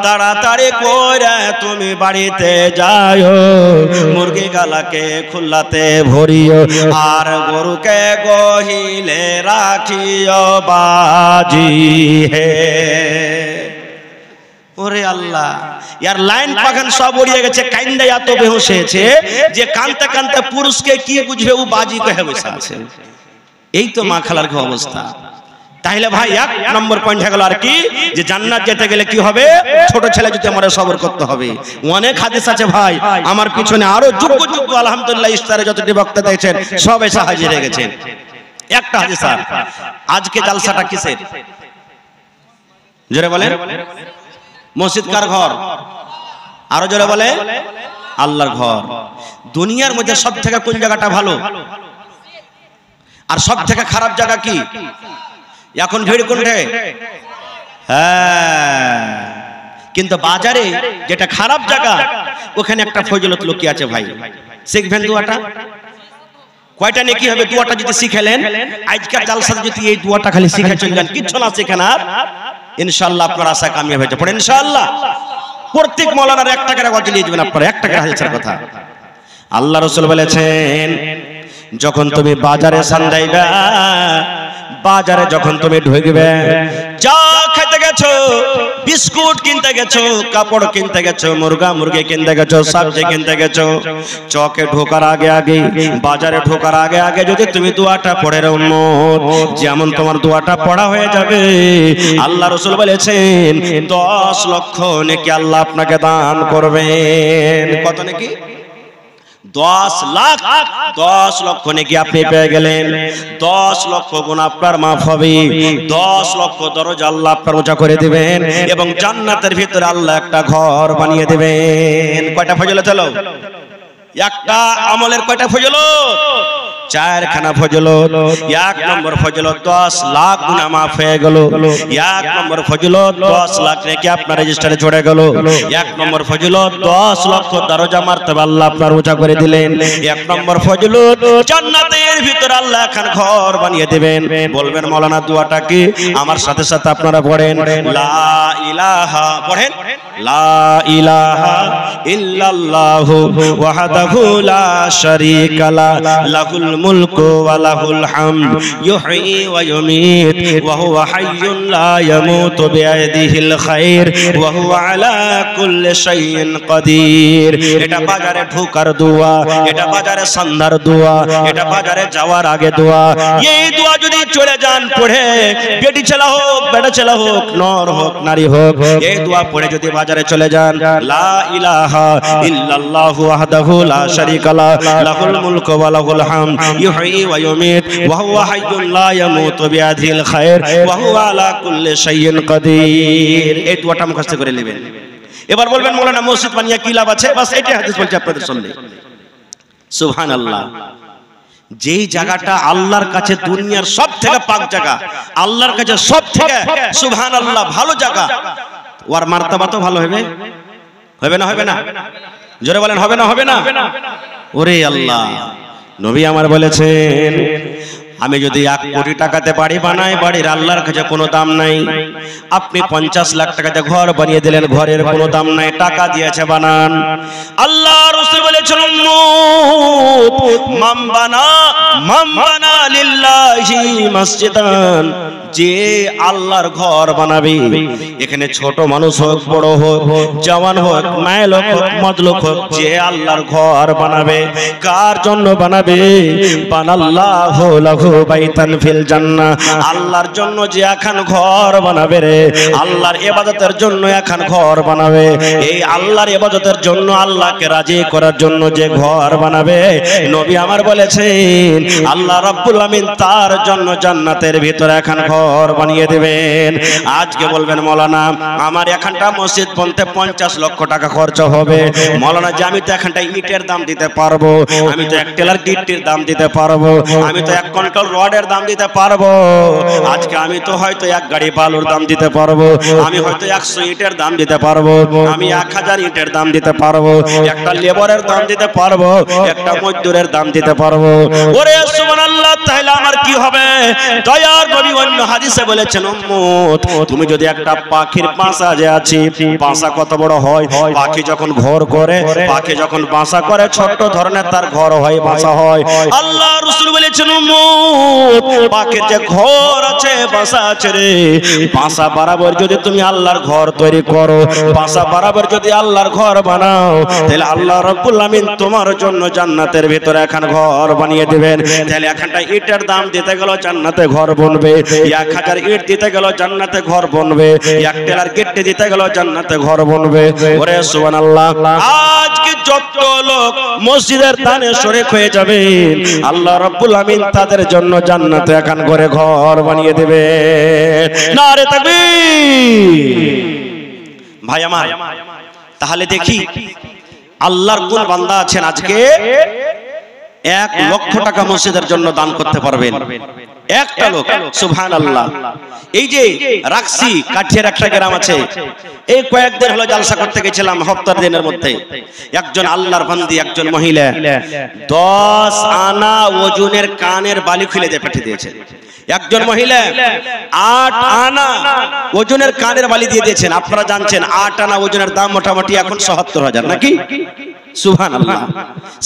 তাড়াতাড়ি করে তুমি বাড়িতে যাও, মুরগি গালাকে খুল্লাতে ভরিও, আর গরুকে গহিলে রাখিও বাজি হে। ওরে আল্লাহ, ইয়ার লাইন পাখান সব উড়িয়ে গেছে, কাইন্দা এত বেহুশ হয়েছে যে কানতে কানতে পুরুষকে কি বুঝবে, ও বাজি কহে বসে আছে। এই তো মা খালার কি অবস্থা। তাহলে ভাই এক নম্বর পয়েন্ট হয়ে গেল আর কি, যে জান্নাত যেতে গেলে কি হবে, ছোট ছেলে যদি আমারে সবর করতে হবে। অনেক হাদিস আছে ভাই, আমার পিছনে আরো যোগ্য যোগ্য আলহামদুলিল্লাহ ইফতারে যতটি বক্তা দিয়েছেন সব এসে হাজির হয়ে গেছেন। একটা হাদিস আর আজকে জালসাটা কিসের? জোরে বলেন। মসজিদ কার ঘর? আরো জোরে বলে আল্লাহর ঘর। দুনিয়ার মধ্যে সব থেকে কোন জায়গাটা ভালো আর সব থেকে খারাপ জায়গা কি? এখন ভিড় কোনটা? হ্যাঁ, কিন্তু বাজারে যেটা খারাপ জায়গা ওখানে একটা ফজিলত লুকিয়ে আছে ভাই। শিখবেন দোয়াটা, কয়টা নেকি হবে দোয়াটা যদি শিখেলেন। আজকের জালসাতে যদি এই দোয়াটা খালি শিখে চললেন, কিচ্ছু না শিখেন আর ইনশাআল্লাহ আপনার আশা কামিয়াব হয়ে যাবে। পড়েন ইনশাআল্লাহ। প্রত্যেক মাওলানার 1 টাকার ওয়াজ নিয়ে যাবেন আপনারা, 1 টাকার হাদিসের কথা। আল্লাহ রাসূল বলেছেন, যখন তুমি বাজারে সান্দাইবা, বাজারে যখন তুমি ঢুকবে, যা খেতে গেছো, বিস্কুট কিনতে গেছো, কাপড় কিনতে গেছো, মুরগা মুরগি কিনতে গেছো, সবজি কিনতে গেছো, চকে ঢোকার আগে আগে, বাজারে ঢোকার আগে আগে যদি তুমি দোয়াটা পড়ে রাখো, যেমন তোমার দোয়াটা পড়া হয়ে যাবে, আল্লাহ রাসূল বলেছেন 10 লক্ষ নেকি আল্লাহ আপনাকে দান করবেন। কত নেকি? 10 লাখ। 10 লক্ষ নেকি আপনি পেয়ে গেলেন। 10 লক্ষ গুনাহ আপনার মাফ হবে। 10 লক্ষ দরজা আল্লাহ আপনার উঁচা করে দিবেন এবং জান্নাতের ভিতরে আল্লাহ একটা ঘর বানিয়ে দিবেন। কয়টা ফজিলত হলো? একটা আমলের কয়টা ফজিলত? 4খানা ফজিলত। 1 নম্বর ফজিলত 10 লাখ গুনাহ মাফ হয়ে গেল। 1 নম্বর ফজিলত 10 লাখ নেকি আপনার রেজিস্টারে চড়ে গেল। 1 নম্বর ফজিলত 10 লক্ষ দরজা মারতবা আল্লাহ আপনার উঁচা করে দিলেন। 1 নম্বর ফজিলত জান্নাতের ভিতরে আল্লাহ এখন ঘর বানিয়ে দিবেন। বলবেন মাওলানা দোয়াটা কি? আমার সাথে সাথে আপনারা পড়েন লা ইলাহা, পড়েন লা ইলাহা ইল্লাল্লাহু ওয়াহদাহু লা শারীকা লা, লাহুল মুলকু ওয়া লাহুল হামদ, ইউহয়ী ওয়া ইউমীত ওয়া হুয়া হাইয়্যুন লা ইয়ামুতু বিয়াদিহিল খায়র ওয়া হুয়া আলা কুল্লি শাইইন কাদির। এটা বাজারে ঢোকার দোয়া, এটা বাজারে সন্ধ্যার দোয়া, এটা বাজারে যাওয়ার আগে দোয়া। এই দোয়া যদি চলে যান পড়ে, বেটি ছেলে হোক, বেটা ছেলে হোক, নর হোক, নারী হোক, এই দোয়া পড়ে যদি বাজারে চলে যান, লা ইলাহা ইল্লাল্লাহু ওয়াহদাহু লা শারীকা লা, লাহুল মুলকু ওয়া লাহুল হামদ, ইউহয়ী ওয়া ইউমীত ওয়া হুয়া হাইয়্যুন লা ইয়ামুতু বিয়াদিহিল খায়র ওয়া হুয়া আলা কুল্লি শাইইন কাদির। এই দোয়াটা মুখস্থ করে নেবেন। এবার বলবেন মাওলানা মসজিদ বানিয়ে কি লাভ আছে? বাস এটাই হাদিস বলছি আপনাদের সামনে। সুবহানাল্লাহ। যেই জায়গাটা আল্লাহর কাছে দুনিয়ার সব থেকে পাক জায়গা, আল্লাহর কাছে সব থেকে সুবহানাল্লাহ ভালো জায়গা, ওর মার্তবা তো ভালো হবে, হবে না? হবে না? জোরে বলেন হবে না? হবে না? ওরে আল্লাহ, নবী আমার বলেছেন, আমি যদি 1 কোটি টাকাতে বাড়ি বানাই, বাড়ির আল্লাহর কাছে কোনো দাম নাই। আপনি 50 লাখ টাকাতে ঘর বানিয়ে দিলেন, ঘরের কোনো দাম নাই, টাকা দিয়েছে বানান। আল্লাহ রাসূল বলেছেন, মান বানা লিল্লাহি মসজিদান, যে আল্লাহর ঘর বানাবে, এখানে ছোট মানুষ হোক, বড় হোক, জওয়ান হোক, মাইলুক হোক, মজলুক হোক, যে আল্লাহর ঘর বানাবে, কার জন্য বানাবে? বানাল্লাহু লাহু বাইতান ফিল জান্নাহ, আল্লাহর জন্য যে এখন ঘর বানাবে রে, আল্লাহর ইবাদতের জন্য এখন ঘর বানাবে। এই আল্লাহর ইবাদতের জন্য, আল্লাহকে রাজি করার জন্য যে ঘর বানাবে, নবী আমার বলেছেন আল্লাহ রাব্বুল আমিন তার জন্য জান্নাতের ভিতরে এখন ঘর বানিয়ে দিবেন। আজকে বলবেন মাওলানা আমার এখানটা মসজিদ বনতে 50 লক্ষ টাকা খরচ হবে। মাওলানা যে আমি তো এখানটা ইটের দাম দিতে পারবো, আমি তো 1 টেলার গিট্টির দাম দিতে পারবো, আমি তো 1 কুইন্টাল রডের দাম দিতে পারবো। আজকে আমি তো হয়তো 1 গাড়ি বালুর দাম দিতে পারবো, আমি হয়তো 100 ইটের দাম দিতে পারবো, আমি 1000 ইটের দাম দিতে পারবো, একটা লেবারের দাম দিতে পারবো, একটা মজদুরের দাম দিতে পারবো। ওরে সুবহানাল্লাহ, তাহলে আমার কি হবে? দয়ার নবী অন্য হাদিসে বলেছেন, উম্মত তুমি যদি একটা পাখির বাসা যে আছে, বাসা কত বড় হয়, পাখি যখন ঘর করে, পাখি যখন বাসা করে, ছোট ধরনের তার ঘর হয়, বাসা হয়। আল্লাহ রাসূল বলেছেন, উম্মত পাখির যে ঘর আছে, বাসা আছে রে, বাসা বরাবর যদি তুমি আল্লাহর ঘর তৈরি করো, বাসা বরাবর যদি আল্লাহর ঘর বানাও, তাহলে আল্লাহ রাব্বুল আমিন তোমার জন্য জান্নাতের ভিতরে এখন ঘর বানিয়ে দিবেন। তাহলে এখানটা ইটের দাম দিতে গেল জান্নাতে ঘর বনবে, 1000 ইট দিতে গেল জান্নাতে ঘর বনবে, 1 টেলার গিট্টি দিতে গেল জান্নাতে ঘর বনবে। ওরে সুবহানাল্লাহ, আজকে যত লোক মসজিদের দানে শরীক হয়ে যাবে আল্লাহ রাব্বুল আমিন তাদের জন্য জান্নাতে একান করে ঘর বানিয়ে দেবে। নারে তাকবীর। ভাই আমার, তাহলে দেখি আল্লাহর কোন বান্দা আছেন আজকে 1 লক্ষ টাকা মসজিদের জন্য দান করতে পারবেন? একটা লোক। সুবহানাল্লাহ। এই যে রাকসি কাঠিয়ার একটা গ্রাম আছে, এই কয়েকদিন হলো জালসা করতে গেছিলাম হপ্তার দিনের মধ্যে। একজন আল্লাহর বান্দি, একজন মহিলা 10 আনা ওজনের কানের বালি খুলে দিয়ে পাঠিয়ে দিয়েছেন। একজন মহিলা 8 আনা ওজনের কানের বালি দিয়ে দিয়েছেন। আপনারা জানছেন 8 আনা ওজনের দাম মোটামুটি এখন ৭০,০০০ নাকি? সুবহানাল্লাহ।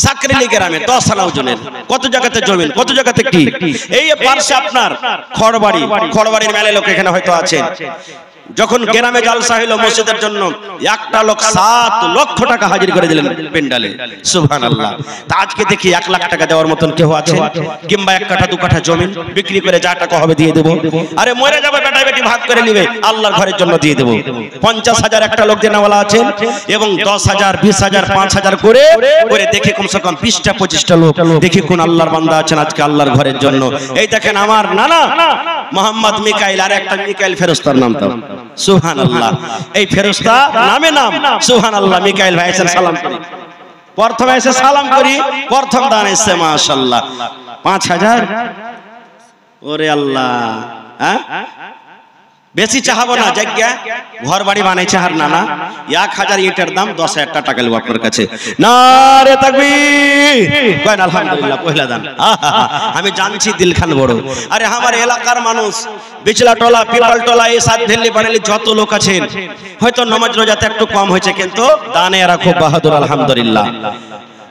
সাকরিলি গ্রামে 10 আনা ওজনের, কত জায়গাতে জমিন, কত জায়গাতে কি। এই পাশে আপনার খড়বাড়ির মেলে লোক এখানে হয়তো আছেন। যখন গ্রামে জালসা হলো মসজিদের জন্য, একটা লোক 7 লক্ষ টাকা হাজির করে দিলেন পেন্ডালে। সুবহানাল্লাহ। তা আজকে দেখি 1 লাখ টাকা দেওয়ার মতন কেউ আছে? কিংবা 1 কাঠা 2 কাঠা জমি বিক্রি করে যা টাকা হবে দিয়ে দেব। আরে মরে যাবে, বেটা বেটি ভাগ করে নিবে, আল্লাহর ঘরের জন্য দিয়ে দেব। 50,000 একটা লোক দেনাওয়ালা আছেন, এবং 10,000 20,000 5,000 করে করে দেখি কমসে কম 20টা 25টা লোক দেখি কোন আল্লাহর বান্দা আছেন আজকে আল্লাহর ঘরের জন্য। এই দেখেন আমার নানা মোহাম্মদ মিকাইল, আর একটা মিকাইল ফেরেশতার নাম তো। সুবহানাল্লাহ। এই ফেরেশতা নামে নাম। সুবহানাল্লাহ। মিকাইল ভাই এসে সালাম করি, প্রথমে এসে সালাম করি, প্রথম দান এসে মাশাআল্লাহ 5,000। ওরে আল্লাহ, হ্যাঁ বেশি চাহাবো না, জায়গা ঘর বাড়ি বানাইছে আর নানা 1000 ইটের দাম 10,000 টাকা নেব আপনার কাছে। নারে তাকবীর। কয় আলহামদুলিল্লাহ, পয়লা দান। আমি জানছি দিলখান বড়। আরে আমার এলাকার মানুষ বিচলা টলা, পিপাল টলা, এই সাত দিল্লি বানালি যত লোক আছেন, হয়তো নামাজ রোজাতে একটু কম হয়েছে, কিন্তু দানে এরা খুব বাহাদুর আলহামদুলিল্লাহ।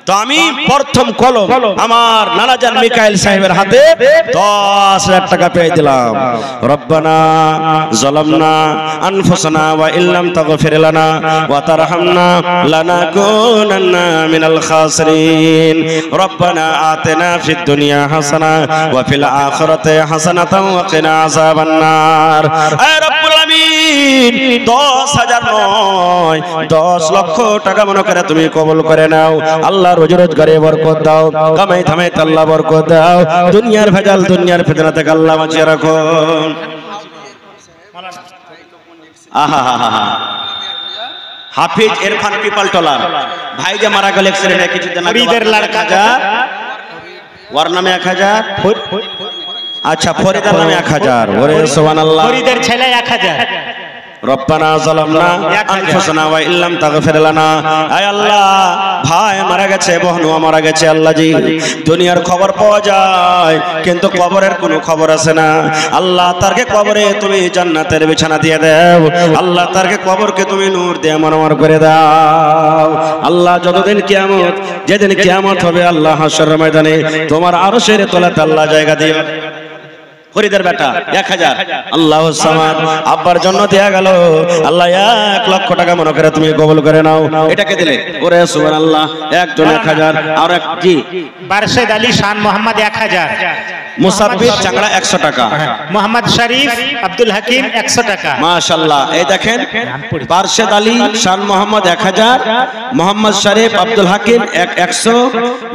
তো আমি প্রথম কলম আমার নানাজান মিকাইল সাহেবের হাতে 10,000 টাকা পেয়ে দিলাম। রব্বানা যালামনা আনফুসানা ওয়া ইল্লাম তাগফির লানা ওয়া তারহামনা লানাকুনান্না মিনাল খাসিরিন। রব্বানা আতিনা ফিদ দুনিয়া হাসানা ওয়া ফিল আখিরাতি হাসানাতাও ওয়া কিনা আযাবান নার। হে রব্বুল আমিন, 10,000 নয় 10 লক্ষ টাকা মনে করে তুমি কবুল করে নাও। আল্লাহ রোজি রোজগারে বরকত দাও, কামাই থামাই আল্লাহ বরকত দাও, দুনিয়ার ভেজাল দুনিয়ার ফিতনা থেকে আল্লাহ বাঁচিয়ে রাখো। হাফিজ ইরফান পিপাল টলার ভাই যে মারা গেল অ্যাক্সিডেন্টে কিছুদিন আগে, ফরিদের লড়কা যা ওর নামে 1000, আচ্ছা ফরিদের নামে 1000। ওরে সুবহানাল্লাহ। ফরিদের ছেলে 1000। রব্বানা যালামনা আনফুসানা ওয়া ইল্লাম তাগফির লানা। আয় আল্লাহ, ভাই মারা গেছে, বহনুয়া মারা গেছে, আল্লাহ জি দুনিয়ার খবর পাওয়া যায় কিন্তু কবরের কোনো খবর আছে না। আল্লাহ তারকে কবরে তুমি জান্নাতের বিছানা দিয়ে দাও। আল্লাহ তারকে কবরকে তুমি নূর দিয়ে মনোমর করে দাও। আল্লাহ যতদিন কিয়ামত, যেদিন কিয়ামত হবে আল্লাহ হাশরের ময়দানে তোমার আরশের তলাতে আল্লাহ জায়গা দিও। ফরিদের বেটা 1000, আল্লাহু সামাদ, আব্বার জন্য দেয়া গেল। আল্লাহ 1 লক্ষ টাকা মনে করে তুমি কবুল করে নাও। এটাকে দিলে। ওরে সুবহানাল্লাহ। একজন 1000, আর এক জি বারশেদ আলী শান মোহাম্মদ 1000, মুসাফির চাংড়া 100 টাকা, মোহাম্মদ শরীফ আব্দুল হাকিম 100 টাকা। মাশাআল্লাহ। এই দেখেন বারশেদ আলী শান মোহাম্মদ 1000, মোহাম্মদ শরীফ আব্দুল হাকিম 100,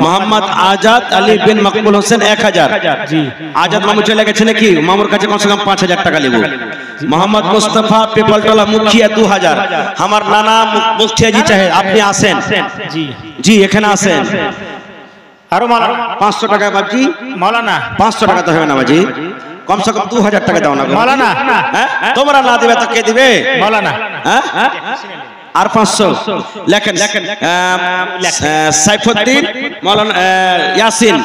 মোহাম্মদ আজাদ আলী বিন মকবুল হোসেন 1000। জি আজাদ মামু চলে গেছে নাকি? মামুর কাছে কমসে কম 5000 টাকা নেব। মোহাম্মদ মুস্তাফা পিপালটলা মুখিয়া 2000। আমার নানা মুফতিয়াজি চাহে, আপনি আসেন। জি জি এখানে আসেন। আরো মাওলানা 500 টাকা বাজি। মাওলানা 500 টাকা তো হবে না বাজি, কমসে কম 2000 টাকা দাও না মাওলানা। হ্যাঁ তোমরা না দিবে তো কে দিবে মাওলানা? হ্যাঁ আর 500 লেখেন। সাইফুদ্দিন মাওলানা ইয়াসিন,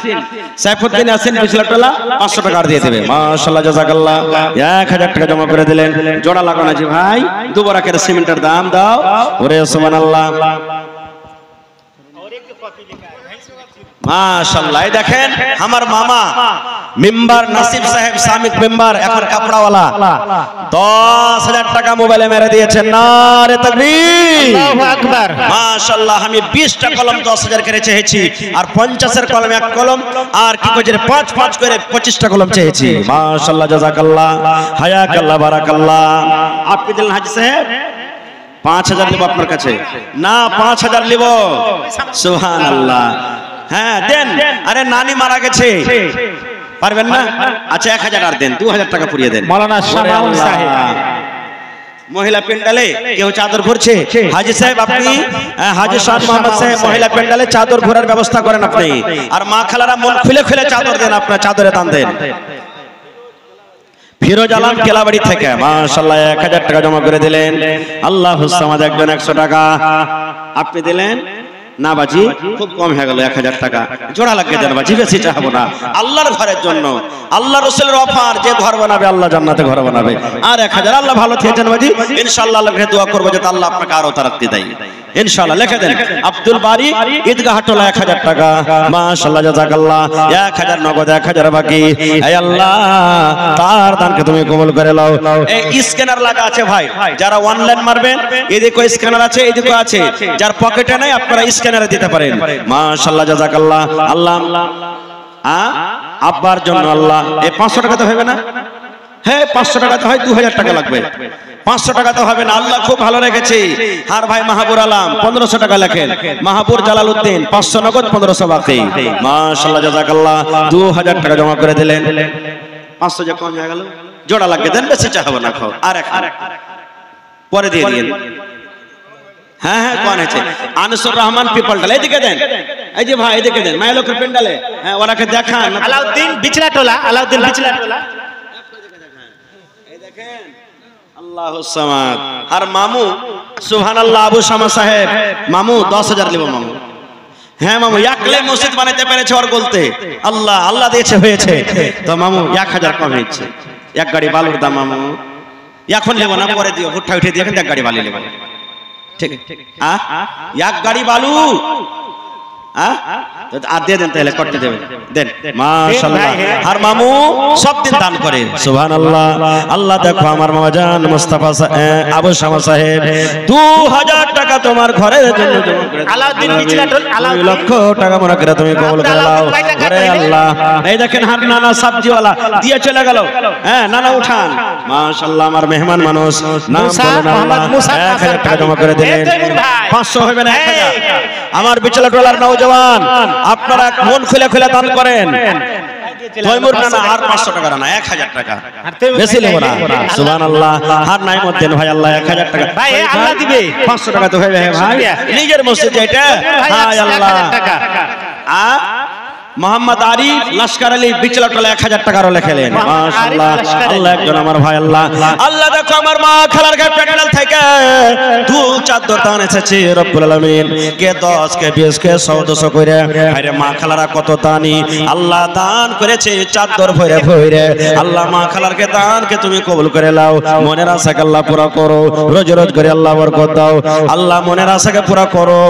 সাইফুদ্দিন ইয়াসিন বিশলাটলা 500 টাকা দিয়ে দেবে। মাশাআল্লাহ জাযাকাল্লাহ। 1000 টাকা জমা করে দিলেন। জোড়া লাগানো আছে ভাই, দুবারাকের সিমেন্টের দাম দাও। ওরে সুবহানাল্লাহ। মাশাআল্লাহ। দেখেন আমার মামা মেম্বার নাসিব সাহেব সামিক মেম্বার এখন কাপড়াওয়ালা 10,000 টাকা মোবাইলে মেরে দিয়েছেন। নারে তাকবীর, আল্লাহু আকবার। মাশাআল্লাহ। আমি 20টা কলম 10,000 করে চেয়েছি, আর 50-এর কলম এক কলম, আর কি কইছে 5 করে 25টা কলম চেয়েছি। মাশাআল্লাহ, জাযাকাল্লাহ, হায়াকাল্লাহ, বারাকাল্লাহ। আপনি দিলেন হাজী সাহেব 5,000 নিব আপনার কাছে না, 5,000 নিব। সুবহানাল্লাহ। হ্যাঁ দেন। আরে নানি মারা গেছে, পারবেন না? আচ্ছা 1,000 আর দেন, 2,000 টাকা পুরিয়ে দেন। মাওলানা শামাউল সাহেব। মহিলা পেন্ডালে কেউ চাদর ভরছে, হাজী সাহেব আপনি, হাজী শাহ মোহাম্মদ সাহেব মহিলা পেন্ডালে চাদর ভরার ব্যবস্থা করেন আপনি, আর মা খালারা মন খুলে খুলে চাদর দেন, আপনার চাদরে দান দেন। ফিরোজ আলম কেলাবাড়ি থেকে মাশাআল্লাহ 1,000 টাকা জমা করে দিলেন। আল্লাহুস সামাদ একজন 100 টাকা আপনি দিলেন। না বাজি খুব কম হয়ে গেল, 1,000 টাকা জোড়া লাগিয়ে দেন বাজি, বেশি চাইবো না। আল্লাহর ঘরের জন্য, আল্লাহ রাসূলের অফার, যে ঘর বানাবে আল্লাহ জান্নাতে ঘর বানাবে। আর 1,000 আল্লাহ ভালো থেকেছেন বাজি, ইনশাআল্লাহ আল্লাহকে দোয়া করব যাতে আল্লাহ আপনাকে আরো তারাক্কি দেয় ইনশাআল্লাহ। লিখে দেন আব্দুল বারি ঈদগাহ টোলা 1,000 টাকা। মাশাআল্লাহ, জাযাকাল্লাহ। 1,000 নগদ, 1,000 বাকি। হে আল্লাহ তার দানকে তুমি কবুল করে নাও। এই স্ক্যানার লাগা আছে ভাই, যারা অনলাইন মারবেন এদিকে স্ক্যানার আছে, এদিকে আছে, যার পকেটে নাই আপনারা স্ক্যানারে দিতে পারেন। মাশাআল্লাহ, জাযাকাল্লাহ। আল্লাহ আব্বার জন্য আল্লাহ এই 500 টাকা তো হবে না? হ্যাঁ 500 টাকা তো হয়, 2,000 টাকা লাগবে। 500 টাকা তো হবে না, আল্লাহ খুব ভালো রেখেছে। আর ভাই মাহাবুর আলম 1500 টাকা লেখেন, মাহাবুর জালালউদ্দিন 500 নগদ, 1500 বাকি। মাশাআল্লাহ, জাযাকাল্লাহ। 2,000 টাকা জমা করে দিলেন। 500 যে কম হয়ে গেল, জোড়া লাগবে দেন, বেশি চাইবো না। খাও আর এক পরে দিয়ে দিন। হ্যাঁ হ্যাঁ কোন আছে? আনসুর রহমান পিপলটাল, এদিকে দেন। এই যে ভাই এদিকে দেন, মাইলকের পেন্ডালে। হ্যাঁ ওরাকে দেখান। আলাউদ্দিন বিচলাটোলা, আলাউদ্দিন বিচলাটোলা। এই দেখেন আল্লাহুস সামাদ। আর মামু সুবহানাল্লাহ, আবু শামা সাহেব মামু 10,000 নিব মামু। হ্যাঁ মামু একলে মসজিদ বানাইতে পেরেছে ওর বলতে, আল্লাহ আল্লাহ দিয়েছে হয়েছে। তো মামু 1,000 কম হয়েছে, এক গাড়ি বালুর দাম মামু। এখন নেব না, পরে দিও, ভুট্টা উঠে দিয়ে এক গাড়ি বালি নেব। ঠিক এক গাড়ি বালু আর দিয়ে দেন, তাহলে করতে দেবেন, দেন। মাশাআল্লাহ। আর মামু সব দিন দান করে। সুবহানাল্লাহ। আল্লাহ দেখো আমার মামা জান মুস্তাফা আবু শামা সাহেব 2,000 টাকা তোমার ঘরের জন্য জমা করে। আলাউদ্দিন বিচলাটোল, 2 লক্ষ টাকা মনে করে তুমি কবুল করে নাও। আরে আল্লাহ, এই দেখেন হার নানা সবজিওয়ালা দিয়ে চলে গেল। হ্যাঁ নানা উঠান। মাশাআল্লাহ, আমার মেহমান মানুষ, নাম বলেন আল্লাহ। 1,000 টাকা জমা করে দিলেন। 500 হবে না, 1,000। আমার বিচলাটোলার নওজওয়ান আপনারা মন খুলে খুলে দান করেন। তৈমুর নানা আর 500 টাকা না, 1,000 টাকা বেশি নেব না। সুবহানাল্লাহ। আর নাইমউদ্দিন ভাই আল্লাহ 1,000 টাকা ভাই আল্লাহ দিবে। 500 টাকা তো হবে ভাই, নিজের মসজিদ এটা। হায় আল্লাহ। মোহাম্মদ আরিফ লস্কর আলী বিচলাটোলা 1,000 টাকারও লেখেলেন। মাশাআল্লাহ, আল্লাহ একজন আমার ভাই। আল্লাহ আল্লাহ দেখো আমার মা খালার ঘর প্যান্ডেল থেকে 2 চাদর দান এসেছে রব্বুল আলামিন। কে 10 কে 20 কে 100 করে। আরে মা খালারা কত দানি, আল্লাহ দান করেছে চাদর ভরে ভরে। আল্লাহ মা খালারকে দানকে তুমি কবুল করে নাও। মনের আশাকে আল্লাহ পুরা করো, রোজ রোজ করে আল্লাহ বরকত দাও। আল্লাহ মনের আশাকে পুরা করো।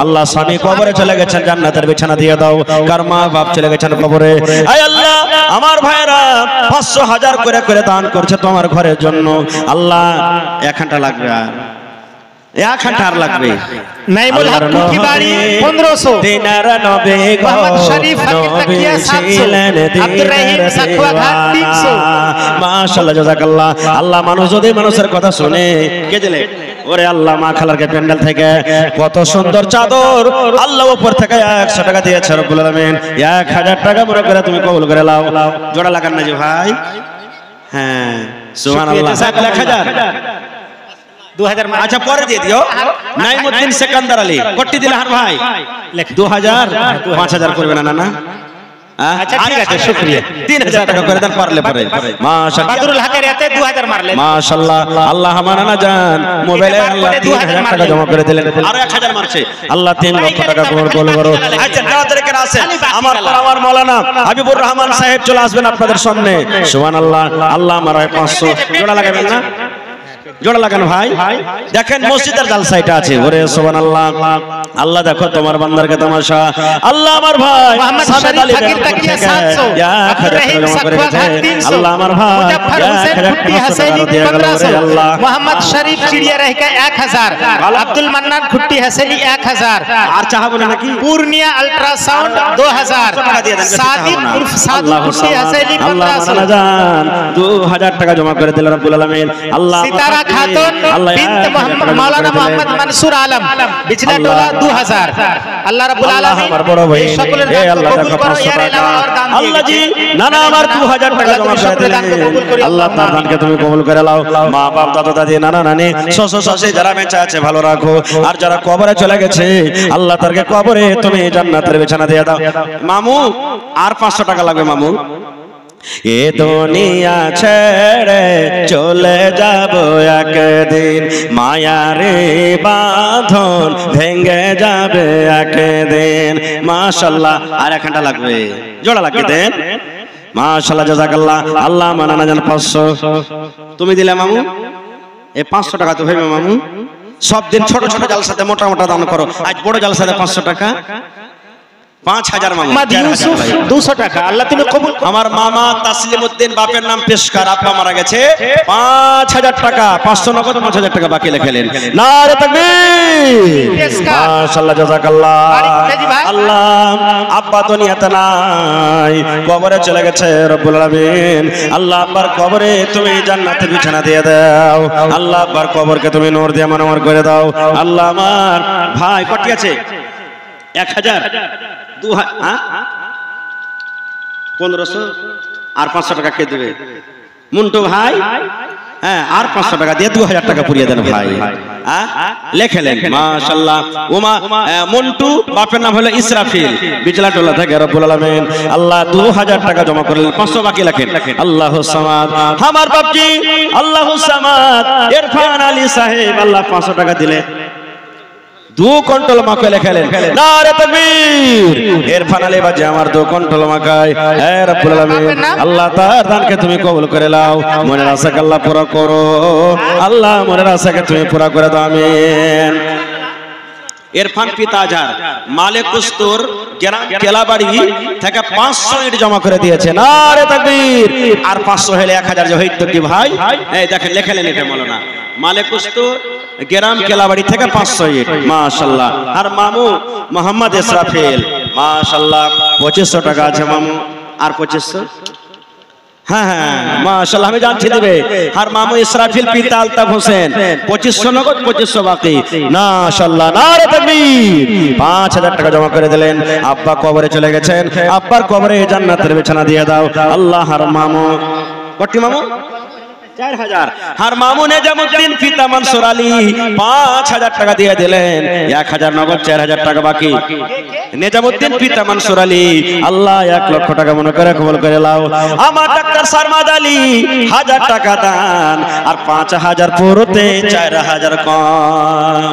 আল্লাহ স্বামী কবরে চলে গেছেন, জান্নাতের বিছানা দিয়ে দাও। কার মা বাপ চলে গেছেন কবরে, আয় আল্লাহ আমার ভাইরা 500 1000 করে করে দান করছে তোমার ঘরের জন্য। আল্লাহ 1 ঘন্টা লাগবে, আর 1 ঘন্টা আর লাগবে। নাইমুল হক কুকি বাড়ি 1500, দিনার নবে গো মোহাম্মদ শরীফ হাকিম তাকিয়া 700, আব্দুর রহিম সাকুয়া ঘাট 300। মাশাআল্লাহ, জাযাকাল্লাহ। আল্লাহ মানুষ যদি মানুষের কথা শুনে কে দিলে। ওরে আল্লাহ মা খালারকে প্যান্ডেল থেকে কত সুন্দর চাদর আল্লাহ উপর থেকে 100 টাকা দিয়েছে রব্বুল আলামিন। 1,000 টাকা মনে করে তুমি কবুল করে নাও। জোড়া লাগান না যে ভাই। হ্যাঁ সুবহানাল্লাহ। 1,000 2000 আচ্ছা পরে দিয়ে দিও। নাইমউদ্দিন সেকান্দার আলী কটি দিলে হার ভাই 2000 5000 করবে না না। আচ্ছা ঠিক আছে, শুকরিয়া। 3000 টাকা করে দেন পারলে পরে। মাশাআল্লাহ, বাদরুল হকের এতে 2000 মারলেন। মাশাআল্লাহ। আল্লাহ আমানা না জান মোবাইলে আল্লাহ 3000 টাকা জমা করে দিলেন, আর 1000 মারছে। আল্লাহ 3 লক্ষ টাকা কবুল করো। আচ্ছা তাড়াতাড়ি করে আসেন, আমার মাওলানা হাবিবুর রহমান সাহেব চলে আসবেন আপনাদের সামনে। সুবহানাল্লাহ। আল্লাহ আমার 500 জোড়া লাগাবেন না। জোড়া লাগান ভাই। দেখেন মসজিদের জালসা এটা আছে। ওরে সুবহানাল্লাহ, আল্লাহ দেখো তোমার বান্দারকে তামাশা। আল্লাহ আমার ভাই মোহাম্মদ শরীফ ফাকির তাকিয়া 700, আব্দুর রহিম সাকুয়া ঘাট 300, আল্লাহ আমার ভাই মুজাফফর হোসেন খুট্টি হাসেলি 1500, মোহাম্মদ শরীফ চিড়িয়া রহিকা 1000, আব্দুল মান্নান খুট্টি হাসেলি 1000, আর চাহাবো না নাকি? পূর্ণিয়া আল্ট্রাসাউন্ড 2000, সাদিক উর্ফ সাদু খুট্টি হাসেলি 1500, 2000 টাকা জমা করে দিলেন রব্বুল আলামিন। আল্লাহ সিতারা খাতুন বিনত মোহাম্মদ মাওলানা মোহাম্মদ মনসুর আলম বিজলা টোলা 2000। আল্লাহ রাব্বুল আলামিন আমার বড় ভাই সকলের হে দান আল্লাহ কবুল দেখো করো 500 ইয়ার টাকা এলাওয়া আর দান দিয়ে আল্লাহ জি নানা আমার 2000 টাকা জমা করে দিলেন। আল্লাহ তার দানকে তুমি কবুল করে নাও। মা বাপ দাদা দাদি নানা নানি শ্বশুর শাশুড়ি যারা বেঁচে আছে ভালো রাখো, আর যারা কবরে চলে গেছে আল্লাহ তারকে কবরে তুমি জান্নাতের বিছানা দিয়ে দাও। মামু আর 500 টাকা লাগবে মামু। এ দুনিয়া ছেড়ে চলে যাব একদিন, মায়ারে বাঁধন ভেঙে যাবে একদিন। মাশাআল্লাহ আর এক ঘন্টা লাগবে, জোড়া লাগিয়ে দেন। মাশাআল্লাহ জাযাকাল্লাহ। আল্লাহ মানানা জান 500 তুমি দিলে মামু। এই 500 টাকা তো হইবে মামু। সব দিন ছোট ছোট জালসাতে মোটা মোটা দান করো, আজ বড় জালসাতে 500 টাকা 5000 মামু। মোহাম্মদ ইউসুফ 200 টাকা। আল্লাহ তুমি কবুল। আমার মামা তাসলিম উদ্দিন বাপের নাম পেশকার, আব্বা মারা গেছে, 5000 টাকা 500 নগদ 5000 টাকা বাকি লিখলেন। নারে তাকবীর। মাশাআল্লাহ জাযাকাল্লাহ। আল্লাহ আব্বা দুনিয়াতে নাই, কবরে চলে গেছে রব্বুল আলামিন। আল্লাহ আব্বার কবরে তুমি জান্নাতের বিছানা দিয়ে দাও। আল্লাহ আব্বার কবরকে তুমি নূর দিয়ে মনোমর করে দাও। আল্লাহ আমার ভাই কটি আছে? 1000 1500 আর 500 টাকা কে দেবে? মুন্টু ভাই হ্যাঁ আর 500 টাকা দিয়ে 2000 টাকা পুরিয়ে দেন ভাই। লেখেলেন মাশাআল্লাহ। ওমা মন্টু বাপের নাম হলো ইসরাফিল, বিজলা টোলা থেকে রব্বুল আলামিন। আল্লাহ 2000 টাকা জমা করলেন, 500 বাকি লেখেন। আল্লাহুস সামাদ আমার বাপজি আল্লাহুস সামাদ ইরফান আলী সাহেব আল্লাহ 500 টাকা দিলেন। 2 কুইন্টাল মাকে লেখালেন। নারে তাকবীর। ইরফান আলী বাজে আমার 2 কুইন্টাল মাকায়। হে রব্বুল আলামিন আল্লাহ তার দানকে তুমি কবুল করে নাও। মনের আশাকে আল্লাহ পুরা করো। আল্লাহ মনের আশাকে তুমি পুরা করে দাও, আমিন। ইরফান পিতাজার মালে কুস্তুর গ্রাম কেলাবাড়ি থেকে 500 ইট জমা করে দিয়েছে। নারে তাকবীর। আর 500 হলে 1000 যে হইতো কি ভাই? এই দেখেন লেখালেন এটা মাওলানা মালে কুস্তুর গ্রাম কেলাবাড়ি থেকে 500 ইট। মাশাআল্লাহ। আর মামু মোহাম্মদ ইসরাফিল মাশাআল্লাহ 2500 টাকা আছে মামু। আর 2500 হ্যাঁ হ্যাঁ মাশাআল্লাহ আমি জানছি দিবে। আর মামু ইসরাফিল পিতা আলতাফ হোসেন 2500 নগদ 2500 বাকি। মাশাআল্লাহ নারে তাকবীর। 5000 টাকা জমা করে দিলেন। আব্বা কবরে চলে গেছেন, আব্বার কবরে জান্নাতের বিছানা দিয়ে দাও। আল্লাহ আর মামু কটি মামু 4000। আর মামু নেজামউদ্দিন পিতা মনসুর আলী 5000 টাকা দিয়ে দিলেন। 1000 নগদ 4000 টাকা বাকি। নেজামউদ্দিন পিতা মনসুর আলী আল্লাহ 1 লক্ষ টাকা মনে করে কবুল করে নাও। আমার ডাক্তার সারমাদ আলী 1000 টাকা দান। আর 5000 পুরোতে 4000 কম।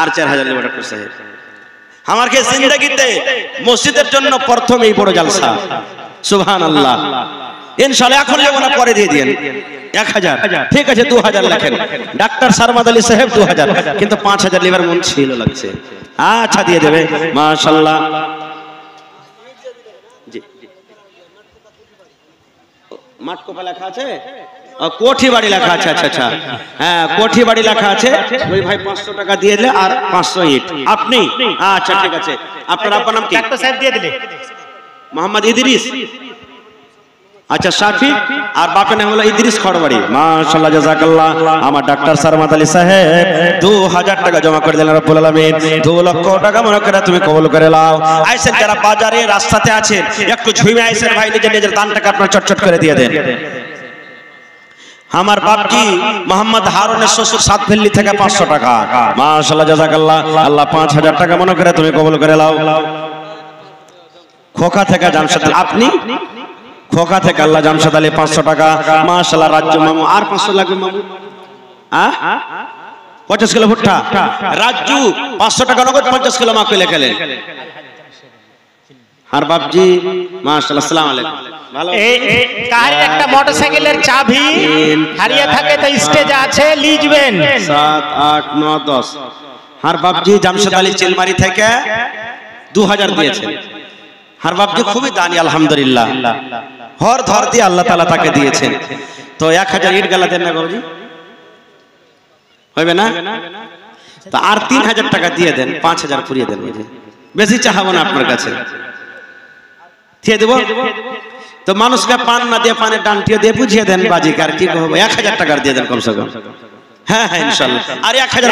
আর 4000 নেবে ডাক্তার সাহেব। আমার কে জিন্দেগিতে মসজিদের জন্য প্রথম এই বড় জালসা। সুবহানাল্লাহ। ইনশাআল্লাহ এখন লেবো না পরে দিয়ে দিন 1000 ঠিক আছে 2000 লেখেন। ডাক্তার সারমাদ আলী সাহেব 2000 কিন্তু 5000 লিভার মন ছিল লাগছে। আচ্ছা দিয়ে দেবে মাশাআল্লাহ। জি মাটকোপা লেখা আছে, কোঠি বাড়ি লেখা আছে। আচ্ছা আচ্ছা হ্যাঁ কোঠি বাড়ি লেখা আছে। ওই ভাই 500 টাকা দিয়ে দিলে আর 500 ইট আপনি। আচ্ছা ঠিক আছে। আপনার আপনার নাম কি? ডাক্তার সাহেব দিয়ে দিলে মোহাম্মদ ইদ্রিস। আচ্ছা শাফি। আর বাপের নাম হলো ইদ্রিস খড়বাড়ি। মাশাআল্লাহ জাযাকাল্লাহ। আমার ডাক্তার সারমাদ আলী সাহেব 2000 টাকা জমা করে দিলেন রব্বুল আলামিন। 2 লক্ষ টাকা মনে করে তুমি কবুল করে নাও। আইসেন যারা বাজারে রাস্তাতে আছেন একটু ঝুমে আইসেন ভাই, নিজের নিজের দান টাকা আপনারা চটচট করে দিয়ে দেন। আমার বাপজি মোহাম্মদ হারুনের শ্বশুর সাতভেল্লি থেকে 500 টাকা। মাশাআল্লাহ জাযাকাল্লাহ। আল্লাহ 5000 টাকা মনে করে তুমি কবুল করে নাও। খোকা থেকে জামশেদ আপনি খোকা থেকে আল্লাহ জামশেদ আলী 500 টাকা। মাশাআল্লাহ রাজ্য মামু আর 500 লাগবে মামু। 50 কিলো ভুট্টা রাজ্জু 500 টাকা নগদ 50 কিলো মাকে লেখালেন। আর বাপজি মাশাআল্লাহ। আসসালামু আলাইকুম। কার একটা মোটরসাইকেলের চাবি হারিয়ে থাকে তো স্টেজে আছে লিজবেন 7 8 9 10 হার বাপজি জামশেদ আলী চিলমারি থেকে 2000 দিয়েছেন। হার বাপজি খুবই দানি আলহামদুলিল্লাহ, হর ধর দিয়ে আল্লাহ তাআলা তাকে দিয়েছেন। তো 1000 ইট গালা দেন না বাবুজি, হবে না? তো আর 3000 টাকা দিয়ে দেন, 5000 পুরিয়ে দেন। বেশি চাহাবো না আপনার কাছে, দিয়ে দেবো। তো মানুষকে পান না দিয়ে পানের ডান্টিও দিয়ে বুঝিয়ে দেন বাজি কার কি করবো, 1000 টাকার দিয়ে দেন কমসে কম। হ্যাঁ হ্যাঁ ইনশাআল্লাহ, আর 1000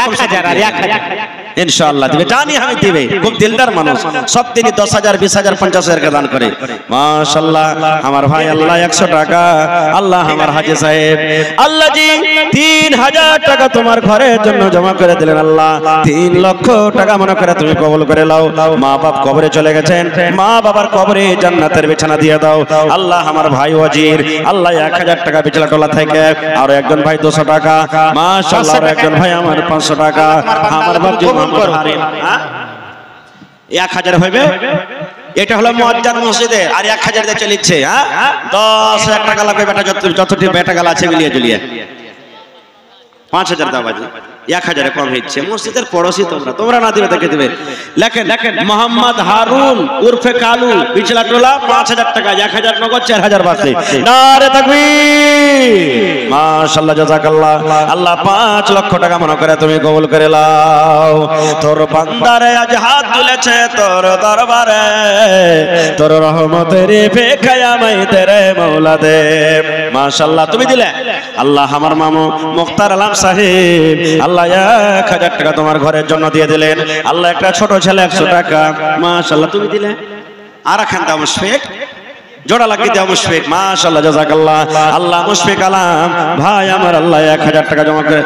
ইনশাআল্লাহ দিবে, জানি আমি দিবে। খুব দিলদার মানুষ, সব দিনই 10,000 20,000 50,000 টাকা দান করে। মাশাআল্লাহ আমার ভাই, আল্লাহ 100 টাকা, আল্লাহ আমার হাজী সাহেব, আল্লাহ জি 3000 টাকা তোমার ঘরের জন্য জমা করে দিলেন। আল্লাহ 3 লক্ষ টাকা মনে করে তুমি কবুল করে নাও। মা বাপ কবরে চলে গেছেন, মা বাবার কবরে জান্নাতের বিছানা দিয়ে দাও। আল্লাহ আমার ভাই ওয়াজির, আল্লাহ 1000 টাকা বিছলাটোলা থেকে, আর একজন ভাই 200 টাকা, মাশাআল্লাহ আর একজন ভাই আমার 500 টাকা, আমার বাপ 1000 হইবে। এটা হলো মুয়াজ্জান মসজিদে, আর 1000 দিয়ে চলিচ্ছে। হ্যাঁ 10,000 টাকা লাগবে বেটা, যতটি বেটা গালা আছে মিলিয়ে জুলিয়ে 5000 দাও বাজি, 1000 কম হচ্ছে। মসজিদের পড়োশি তোমরা না দিবে দেখে দিবে। লেখেন মোহাম্মদ হারুন উর্ফে কালু বিছলাটোলা 5000 টাকা, 1000 নগদ, 4000 বাকি। নারে তাকবীর, মাশাআল্লাহ জাযাকাল্লাহ। আল্লাহ 5 লক্ষ টাকা মনে করে তুমি কবুল করে নাও। তোর বান্দারে আজ হাত তুলেছে তোর দরবারে, তোর রহমতের ভিখায় আমায় তেরে মওলা দে। মাশাআল্লাহ তুমি দিলে। আল্লাহ আমার মামু মুখতার আলম সাহেব, আল্লাহ 1000 টাকা তোমার ঘরের জন্য দিয়ে দিলেন। আল্লাহ একটা ছোট ছেলে 100 টাকা, মাশাআল্লাহ তুমি দিলে। আর খান দাও মুশফিক, জোড়া লাগিয়ে দাও মুশফিক, মাশাআল্লাহ জাযাকাল্লাহ। আল্লাহ মুশফিক আলম ভাই আমার, আল্লাহ 1000 টাকা জমা করে।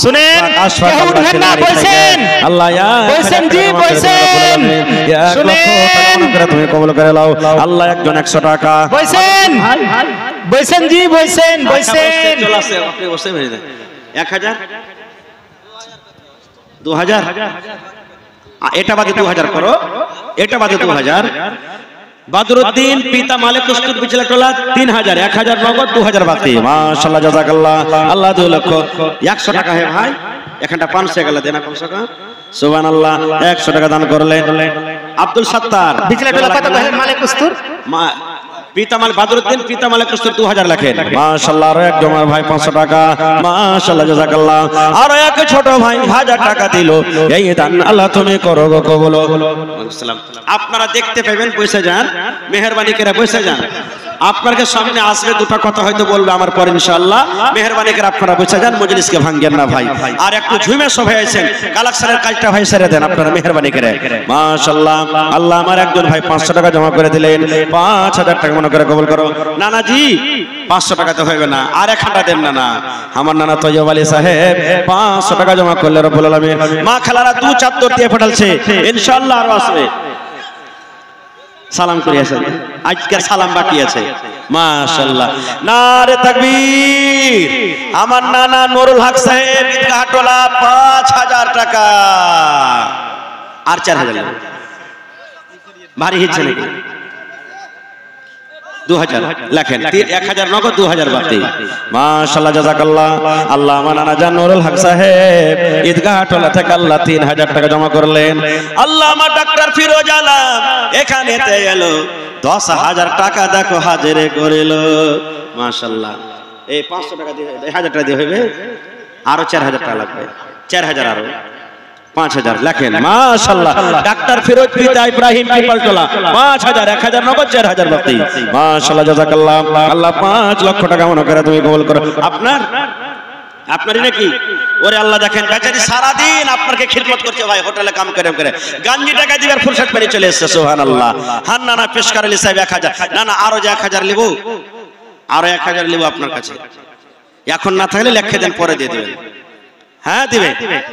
শুনেন, কেউ উঠবেন না, বসেন। আল্লাহ বসেন জি, বসেন। শুনেন, তুমি কবুল করে নাও। আল্লাহ একজন 100 টাকা, বসেন বসেন জি, বসেন বসেন। চলে আসে আপনি বসে ভেজে দেন। 1000 2000 এটা বাদে 2000 করো, এটা বাদে 2000। বাদরুদ্দিন পিতা মালিক কস্তুর বিছলাটোলা 3000, 1000 নগদ, 2000 বাকি। মাশাআল্লাহ জাযাকাল্লাহ। আল্লাহ 2 লক্ষ 100 টাকা হে ভাই, এখানটা 500 গেল দেনা কমসে কম। সুবহানাল্লাহ 100 টাকা দান করলেন। আব্দুল সাত্তার বিছলাটোলা কত মালিক কস্তুর পিতা মালিক বাদরুদ্দিন পিতা মালিক কস্তুর 2000 লেখেন। মাশাআল্লাহ আর এক জমার ভাই 500 টাকা, মাশাআল্লাহ জাযাকাল্লাহ। আর এক ছোট ভাই 1000 টাকা দিল। এই দান আল্লাহ তুমি করো গো কবুল। আসসালাম। আপনারা দেখতে পাবেন, বসে যান, মেহেরবানি করে বসে যান। আপনাদের সামনে আসবে দুটো কথা হয়তো বলবে আমার পর ইনশাআল্লাহ। মেহেরবানি করে আপনারা বসে যান, মজলিসকে ভাঙেন না ভাই। আর একটু ঝুমে সবাই আছেন, কালেকশনের কাজটা ভাই সেরে দেন আপনারা মেহেরবানি করে। মাশাআল্লাহ। আল্লাহ আমার একজন ভাই 500 টাকা জমা করে দিলেন। 5000 টাকা মনে করে কবুল করো। নানাজি 500 টাকা তো হবে না, আর 1 দেন না। আমার নানা তৈয়ব আলী সাহেব 500 টাকা জমা করলে রব্বুল আলামিন। মা খালারা 2 চাদর দিয়ে পাঠালছে, ইনশাআল্লাহ আরো আসবে। সালাম করি আসেন, আজকের সালাম বাকি আছে। মাশাআল্লাহ, নারে তাকবীর। আমার নানা নুরুল হক সাহেব ঈদগাহটোলা 5000 টাকা, আর 4000 ভারী হচ্ছে নাকি? 2000 লেখেন, 1000 নগদ, 2000 বাকি। মাশাআল্লাহ জাযাকাল্লাহ। আল্লাহ আমার নানা জান নুরুল হক সাহেব ঈদগাহটোলা থেকে আল্লাহ 3000 টাকা জমা করলেন। আল্লাহ আমার ডাক্তার ফিরোজ আলম এখানেতে এলো, 10000 টাকা দেখো হাজিরে করিল। মাশাআল্লাহ। এই 500 টাকা দিয়ে 1000 টাকা দিয়ে হবে, আরো 4000 টাকা লাগবে। 4000 আরো 5000 লেখেন। মাশাআল্লাহ। ডাক্তার ফিরোজ পিতা ইব্রাহিম পিপালটোলা 5000, 1000 নগদ, 4000 বাকি। মাশাআল্লাহ জাযাকাল্লাহ। আল্লাহ 5 লক্ষ টাকা মনে করে তুমি কবুল করো। আপনারই নাকি? ওরে আল্লাহ দেখেন বেচারি সারা দিন আপনাকে খিদমত করছে ভাই, হোটেলে কাম করে গাঞ্জি টাকা দিবার ফুরসত পেয়ে চলে এসেছে। সুবহানাল্লাহ। হান নানা পেশকার আলী সাহেব 1000, না আরো যে 1000 লিবো, আরো 1000 লিবো আপনার কাছে। এখন না থাকলে লেখে দেন, পরে দিয়ে দেবেন। হ্যাঁ দিবে,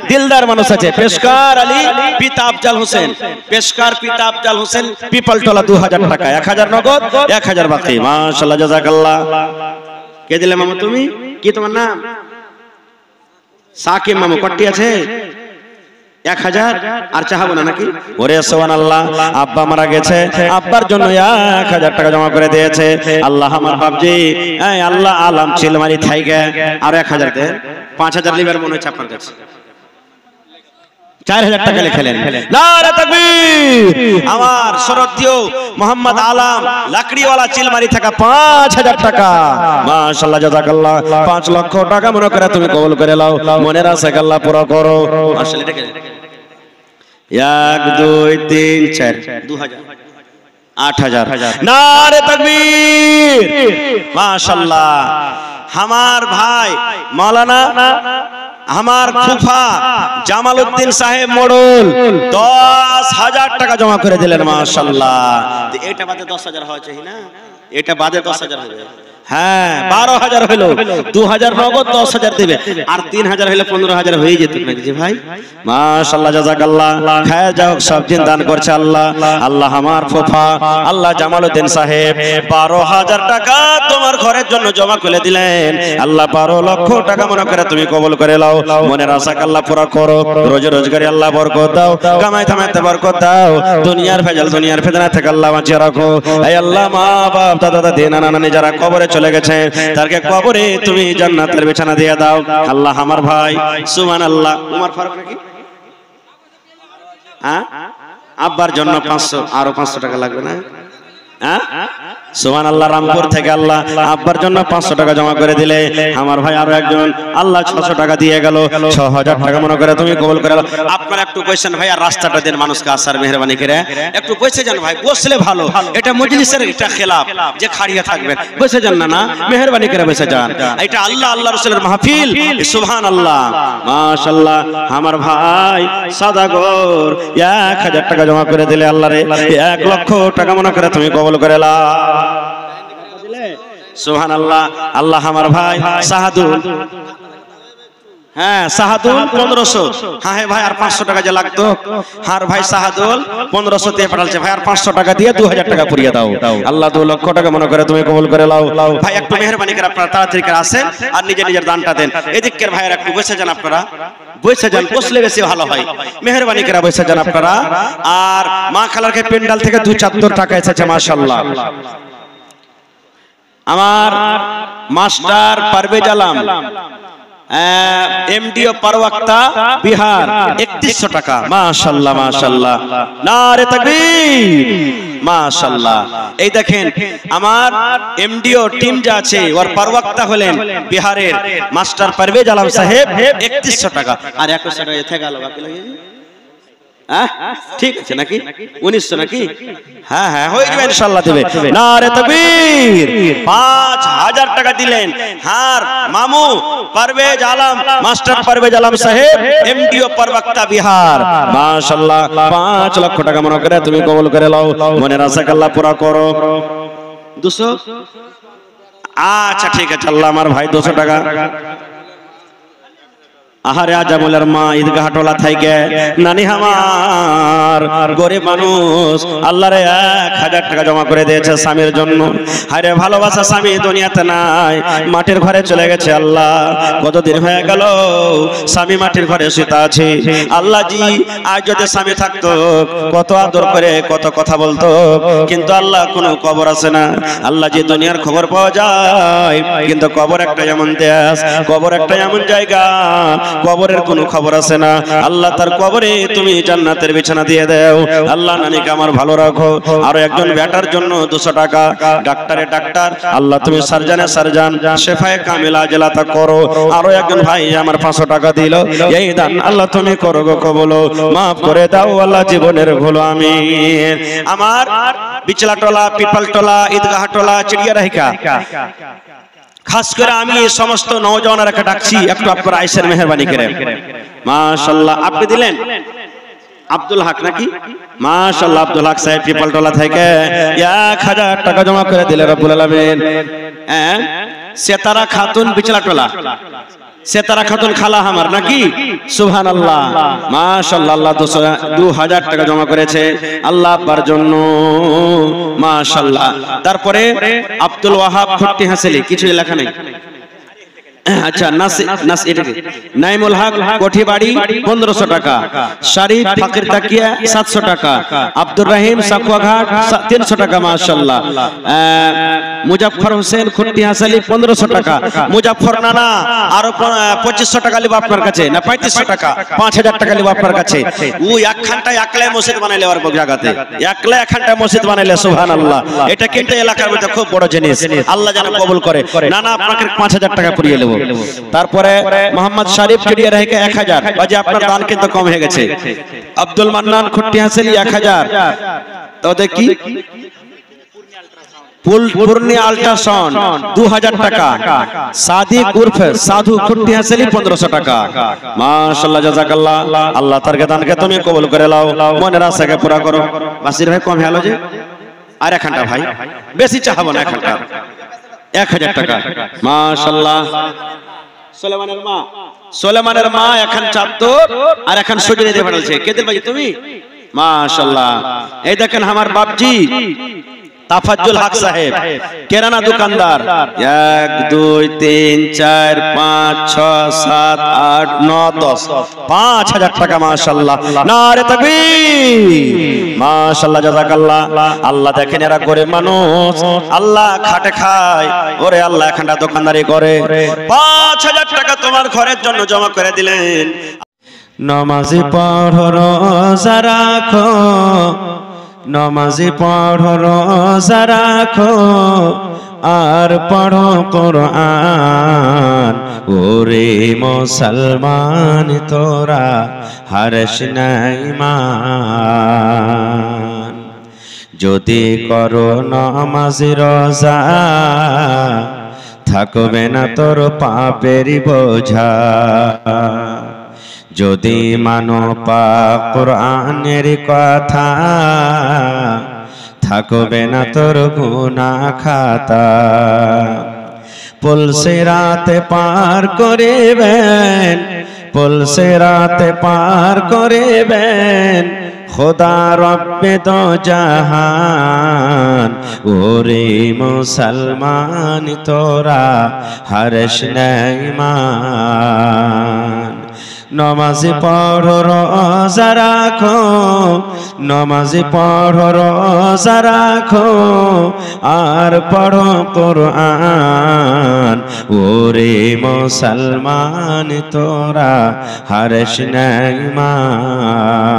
দিলদার মানুষ আছে। পেশকার আলী পিতা আফজাল হোসেন, পেশকার পিতা আফজাল হোসেন পিপালটোলা 2000 টাকা, 1000 নগদ, 1000 বাকি। মাশাআল্লাহ জাযাকাল্লাহ। কে দিলে মামু তুমি? কি তোমার নাম? সাকিব মামু। কট্টি আছে 1000 আর চাহাবো না নাকি? ওরে সুবহানাল্লাহ, আব্বা মারা গেছে, আব্বার জন্য 1000 টাকা জমা করে দিয়েছে। আল্লাহ আমার বাপজি, এই আল্লাহ আলাম চিলমারি থাইগে আর 1000 দে, 5000 লিবার মনে হচ্ছে আপনার কাছে। 4000 টাকা লিখলেন। নারে তাকবীর। আমার শরতীয় মোহাম্মদ আলাম লাকড়িওয়ালা চিলমারি থাকা 5000 টাকা। মাশাআল্লাহ, জাযাকাল্লাহ। 5 লক্ষ টাকা মনে করে তুমি কবুল করে নাও, মনের আশা আল্লাহ পুরো করো। মাশাআল্লাহ, এটা 1 2 3 4 2000 8000। নারে তাকবীর। মাশাআল্লাহ। আমার ভাই মাওলানা আমার ফুফা জামালউদ্দিন সাহেব মোড়ল 10,000 টাকা জমা করে দিলেন। মাশাআল্লাহ। এটা বাদে 10,000 হয় চাই না, এটা বাদে 10,000 হবে। হ্যাঁ, 12,000 হলো, 2,000 নগদ, 10,000 দেবে, আর 3,000 হলে 15,000 হয়ে যেত নাকি ভাই? মাশাআল্লাহ, জাযাকাল্লাহ। খায় যাও, সব দিন দান করছে আল্লাহ। আল্লাহ আমার ফুফা আল্লাহ জামালউদ্দিন সাহেব 12,000 টাকা তোমার ঘরের জন্য জমা করে দিলেন। আল্লাহ 12 লক্ষ টাকা মনে করে তুমি কবুল করে নাও, মনের আশা আল্লাহ পুরো করো। রোজে রোজগারে আল্লাহ বরকত দাও, কামাই থামাইতে বরকত দাও, দুনিয়ার ভেজাল দুনিয়ার ফিতনা থেকে আল্লাহ বাঁচিয়ে রাখো। এই আল্লাহ মা বাপ দাদা দাদি নানা নানি যারা কবরে চলে গেছে, তারকে কবরে তুমি জান্নাতের বিছানা দিয়ে দাও। আল্লাহ আমার ভাই সুবহানাল্লাহ উমর ফারুক নাকি, হ্যাঁ, আব্বার জন্য 500, আরো 500 টাকা লাগবে না? হ্যাঁ, সুবহানাল্লাহ। রামপুর থেকে আল্লাহ আব্বার জন্য 500 টাকা জমা করে দিলে। আমার ভাই আরো একজন আল্লাহ 600 টাকা দিয়ে গেল, 6,000 টাকা মনে করে তুমি কবুল করে নাও। আপনারা একটু বসেন ভাই, আর রাস্তাটা দেন মানুষকে আসার মেহরবানি করে, একটু বসে যান ভাই, বসলে ভালো। এটা মজলিসের এটা খেলাফ যে খাড়িয়ে থাকবেন, বসে যান না, মেহরবানি করে বসে যান। এটা আল্লাহ আল্লাহ রাসূলের মাহফিল। সুবহানাল্লাহ, মাশাআল্লাহ। আমার ভাই সাদাগর 1000 টাকা জমা করে দিলে আল্লাহ রে, 1 লক্ষ টাকা মনে করে তুমি কবুল করে নাও। সুবহানাল্লাহ। আল্লাহ আমার ভাই সাহাদুল, হ্যাঁ সাহাদুল 1500। হ্যাঁ ভাই, আর 500 টাকা যে লাগতো, আর ভাই সাহাদুল 1500 দিয়ে পাঠালছে ভাই, আর 500 টাকা দিয়ে 2000 টাকা পুরিয়ে দাও। আল্লাহ 2 লক্ষ টাকা মনে করে তুমি কবুল করে নাও। ভাই একটু মেহরবানি করে আপনারা তাড়াতাড়ি করে আসেন আর নিজের নিজের দানটা দেন। এদিকের ভাইয়ের একটু বসে যান, আপনারা বসে যান, বসলে বেশি ভালো হয়, মেহরবানি করে বসে যান আপনারা। আর মা খালারকে পেন্ডাল থেকে 274 টাকা এসেছে, মাশাআল্লাহ। আমার মাস্টার পারভেজ আলম এমডিও পারওয়াক্তা বিহার 3100 টাকা। মাশাআল্লাহ, মাশাআল্লাহ, নারে তাকবীর, মাশাআল্লাহ। এই দেখেন আমার এমডিও টিম যা আছে, ওর পারওয়াক্তা হলেন বিহারের মাস্টার পারভেজ আলম সাহেব 3100 টাকা। আর 100 টাকা এতে গেল, বাকি লাগে ঠিক আছে নাকি 1900 নাকি? হ্যাঁ হ্যাঁ, হয়ে যাবে ইনশাআল্লাহ, দেবে। নারে তাকবীর। 5000 টাকা দিলেন হার মামু পারভেজ আলম, মাস্টার পারভেজ আলম সাহেব এমডিও পারওয়াক্তা বিহার। মাশাআল্লাহ, 5 লক্ষ টাকা মনে করে তুমি কবুল করে নাও, মনের আশা আল্লাহ পুরা করো। 200, আচ্ছা ঠিক আছে, আল্লাহ আমার ভাই 200 টাকা। আহারে আজামুলের মা ঈদগাহ টোলা থেকে নানি আমার গরিব মানুষ আল্লাহ রে 1000 টাকা জমা করে দিয়েছে স্বামীর জন্য। আরে ভালোবাসা স্বামী দুনিয়াতে নাই, মাটির ঘরে চলে গেছে। আল্লাহ কতদিন হয়ে গেল স্বামী মাটির ঘরে শুতে আছে। আল্লাহ জি আজ যদি স্বামী থাকতো কত আদর করে কত কথা বলতো, কিন্তু আল্লাহ কোনো কবর আছে না। আল্লাহ জি দুনিয়ার খবর পাওয়া যায়, কিন্তু কবর একটা এমন দেশ, কবর একটা এমন জায়গা, কবরের কোনো খবর আছে না। আল্লাহ তার কবরে তুমি জান্নাতের বিছানা দিয়ে দাও। আল্লাহ নানিকে আমার ভালো রাখো। আরো একজন বেটার জন্য 200 টাকা, ডাক্তারে ডাক্তার আল্লাহ তুমি সার্জানে সার্জান, শেফায়ে কামিলা আজলাতা করো। আরো একজন ভাই আমার 500 টাকা দিল, এই দান আল্লাহ তুমি করো গো কবুল, মাফ করে দাও আল্লাহ জীবনের ভুল। আমিন। আমার বিচলাটোলা, পিপালটোলা, ঈদগাহটোলা, চিড়িয়ারাহিকা, খাস করে আমি সমস্ত নওজওয়ানদেরকে ডাকছি, একটু আপনারা আইসের মেহরবানি করে। মাশাআল্লাহ, আপনি দিলেন আব্দুল হক নাকি? মাশাআল্লাহ, আব্দুল হক সাহেব পিপালটোলা থেকে 1000 টাকা জমা করে দিলেন রব্বুল আলামিন। সেতারা খাতুন বিচলাটোলা, সেতারা খাতুন খালা আমার নাকি? সুবহানাল্লাহ, মাশাআল্লাহ, আল্লাহ 2000 টাকা জমা করেছে আল্লাহ আব্বার জন্য। মাশাআল্লাহ। তারপরে আব্দুল ওয়াহাব খুট্টি হাসেলি, কিছু লেখা নেই, আচ্ছা নাইমুল হক কোঠিবাড়ি 1500 টাকা, শরীফ ফকির তাকিয়া 700 টাকা, আব্দুর রহিম সাকুয়াঘাট 300 টাকা মাশাআল্লাহ, মুজাফফর হোসেন খুট্টি হাসালি 1500 টাকা, মুজাফফর নানা আরো 2500 টাকা লিব আপনার কাছে না 3500 টাকা, 5000 টাকা লিব আপনার কাছে। ওই একখানটা একলাই মসজিদ বানাইলে আর জায়গাতে একলাই একখানটা মসজিদ বানাইলে সুবহানাল্লাহ, এটা কিন্তু এলাকার মধ্যে খুব বড় জিনিস, আল্লাহ যেন কবুল করে। নানা আপনাকে 5000 টাকা পুরিয়ে নেব। তারপরে মোহাম্মদ শরীফ চিড়িয়া রেখে 1000, বাজে আপনার দান কিন্তু কম হয়ে গেছে। আব্দুল মান্নান খুট্টি হাসালি 1000, তো দেখি পূর্ণিয়া আল্ট্রাসাউন্ড 2000 টাকা, সাদিক উর্ফে সাধু খুট্টি হাসালি 1500 টাকা। মাশাআল্লাহ জাযাকাল্লাহ, আল্লাহ তার দানকে তুমি কবুল করে নাও, মনের আশাকে পুরা করো। বাসির ভাই কম হলো যে আর একখানটা ভাই বেশি চাহাবো না, একখানটা 1000 টাকা মাশাআল্লাহ। সোলেমানের মা এখন চাদর আর এখন সজনে দিয়ে ফেলছে, কেদের ভাই তুমি মাশাআল্লাহ। এই দেখেন আমার বাপজি তাফাজ্জুল হক সাহেব কেরানা দোকানদার, 1 2 3 4 5 6 7 8 9 10 5000 টাকা মাশাআল্লাহ, নারে তাকবীর মাশাআল্লাহ জাযাকাল্লাহ। আল্লাহ দেখেন এরা গরিব মানুষ, আল্লাহ খাটে খায়, ওরে আল্লাহ এখানটা দোকানদারি করে, 5000 টাকা তোমার ঘরের জন্য জমা করে দিলেন। নামাজি পড়ো রোজা রাখো, নামাজি পড়ো রোজা রাখো, আর পড়ো কোরআন, ওরে মুসলমান তোরা হারস নাই মান। যদি করো নামাজি রোজা, থাকবে না তোর পাপের বোঝা। যদি মানো পাক কোরআনের কথা, থাকবে না তোর গুনাহ খাতা। পুলসিরাতে পার করিবেন, পুলসিরাতে পার করিবেন খোদা রব্বে দো জাহান, ওরে মুসলমান তোরা হারস নাই মান। নমাজি পড়ো রোজা রাখো, নমাজি পড়ো রোজা রাখো, আর পড়ো কোরআন, ওরে মুসলমান তোরা হারস নাই মান।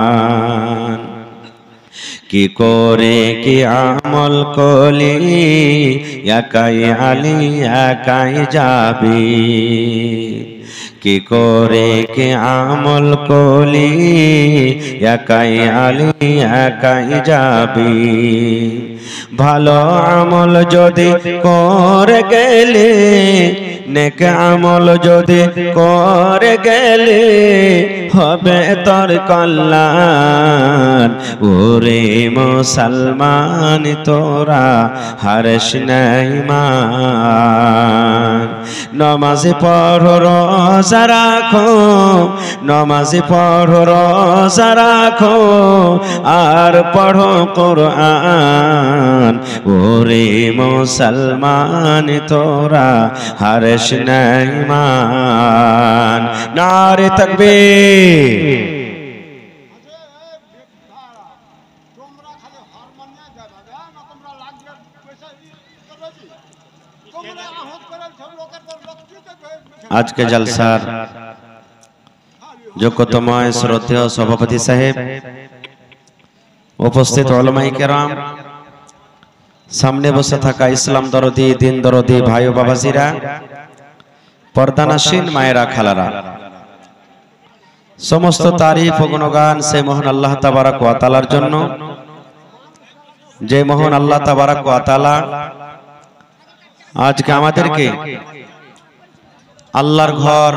কি করে কি আমল কলি, একাই আলী একাই যাবি। কি করে কি আমল কলি, একাই আলী একাই যাবি। ভালো আমল যদি করে গেলে, নেক আমল যদি করে গেলে, হবে তোর কল্যাণ, ওরে মুসলমান তোরা হারস নাই মান। নমাজি পড়ো রোজা রাখো, নমাজি পড়ো রোজা রাখো, আর পড়ো কোরআন, ওরে মুসলমান তোরা হারস নাই মান। নারে তাকবীর। আজকে জলসার যোগ্যতময় শ্রদ্ধেয় সভাপতি সাহেব, উপস্থিত উলামায়ে কেরাম, সামনে বসে থাকা ইসলাম দরদি দিন দরদি ভাই ও বাবাজিরা, পর্দানাসীন মায়েরা খালারা, সমস্ত তারিফ ও গুণগান সেই মহান আল্লাহ তাবারক ওয়া তাআলার জন্য, যে মহান আল্লাহ তাবারক ওয়া তাআলা আজকে আমাদেরকে আল্লাহর ঘর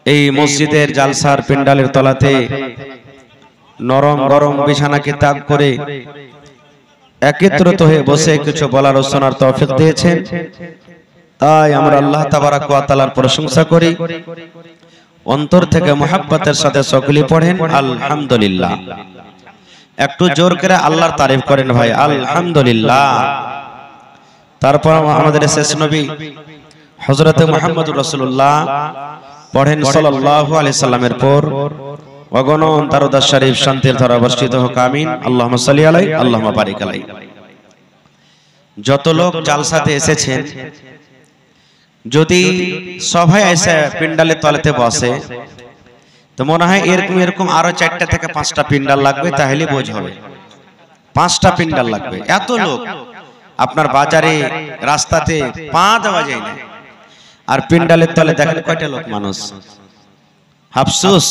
এই মসজিদের জালসার প্যান্ডেলের তলাতে নরম গরম বিছানাকে ত্যাগ করে একত্রিত হয়ে বসে কিছু বলার ও শোনার তৌফিক দিয়েছেন। তাই আমরা আল্লাহ তাবারক ওয়া তাআলার প্রশংসা করি, অন্তর থেকে মুহাব্বতের সাথে সকলে পড়েন আলহামদুলিল্লাহ। একটু জোর করে আল্লাহর তারিফ করেন ভাই, আলহামদুলিল্লাহ। তারপর আমাদের শেষ নবী হযরত মুহাম্মদুর রাসূলুল্লাহ পড়েন সাল্লাল্লাহু আলাইহি সাল্লামের পর অগণন দরুদ শরীফ শান্তির ধারা বর্ষিত হোক আমিন। আল্লাহুম্মা সাল্লি আলাইহি আল্লাহুম্মা বারিক আলাইহি। যত লোক জালসাতে এসেছেন, যদি সবাই এসে পিন্ডালের তলেতে বসে তো মনে হয় এরকম এরকম আরো 4টা থেকে 5টা পিন্ডাল লাগবে, তাহলে বোঝ হবে। 5টা পিন্ডাল লাগবে, এত লোক। আপনার বাজারে রাস্তাতে পা দেওয়া যায় না, আর পিন্ডালের তলে দেখেন কয়টা লোক মানুষ। আফসোস,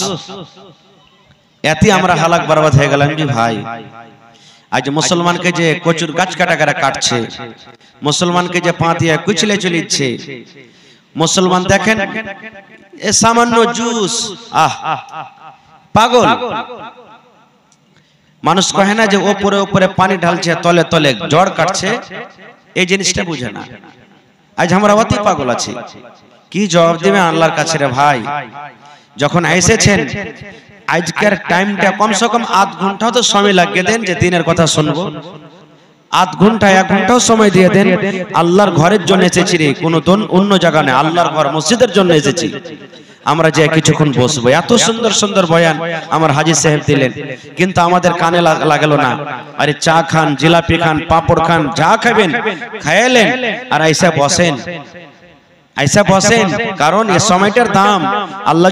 এতে আমরা হালাক বরবাদ হয়ে গেলাম যে ভাই। আজ মুসলমানকে যে কচুর গাছ কাটা কাটছে, মুসলমানকে যে পা দিয়ে কুচলে চলিচ্ছে, মুসলমান দেখেন এ সামান্য জুস, পাগল মানুষ কহে না যে ওপরে ওপরে পানি ঢালছে, তলে তলে জড় কাটছে, এই জিনিসটা বুঝে না। আজ আমরা অতি পাগল আছি। কি জবাব দেবে আল্লাহর কাছে রে ভাই? যখন এসেছেন আজকের টাইমটা কমসে কম আধ ঘন্টাও তো সময় লাগিয়ে দেন, যে দিনের কথা শুনবো। আধ ঘন্টা 1 ঘন্টাও সময় দিয়ে দেন। আল্লাহর ঘরের জন্য এসেছি রে, কোনো অন্য জায়গা নেই, আল্লাহর ঘর মসজিদের জন্য এসেছি। আমরা যে কিছুক্ষণ বসবো, এত সুন্দর সুন্দর বয়ান আমার হাজী সাহেব দিলেন, কিন্তু আমাদের কানে লাগলো না। আরে চা খান, জিলাপি খান, পাপড় খান, যা খাবেন খাইলেন, আর আইসা বসেন, কারণ এই সময়টার দাম আল্লাহ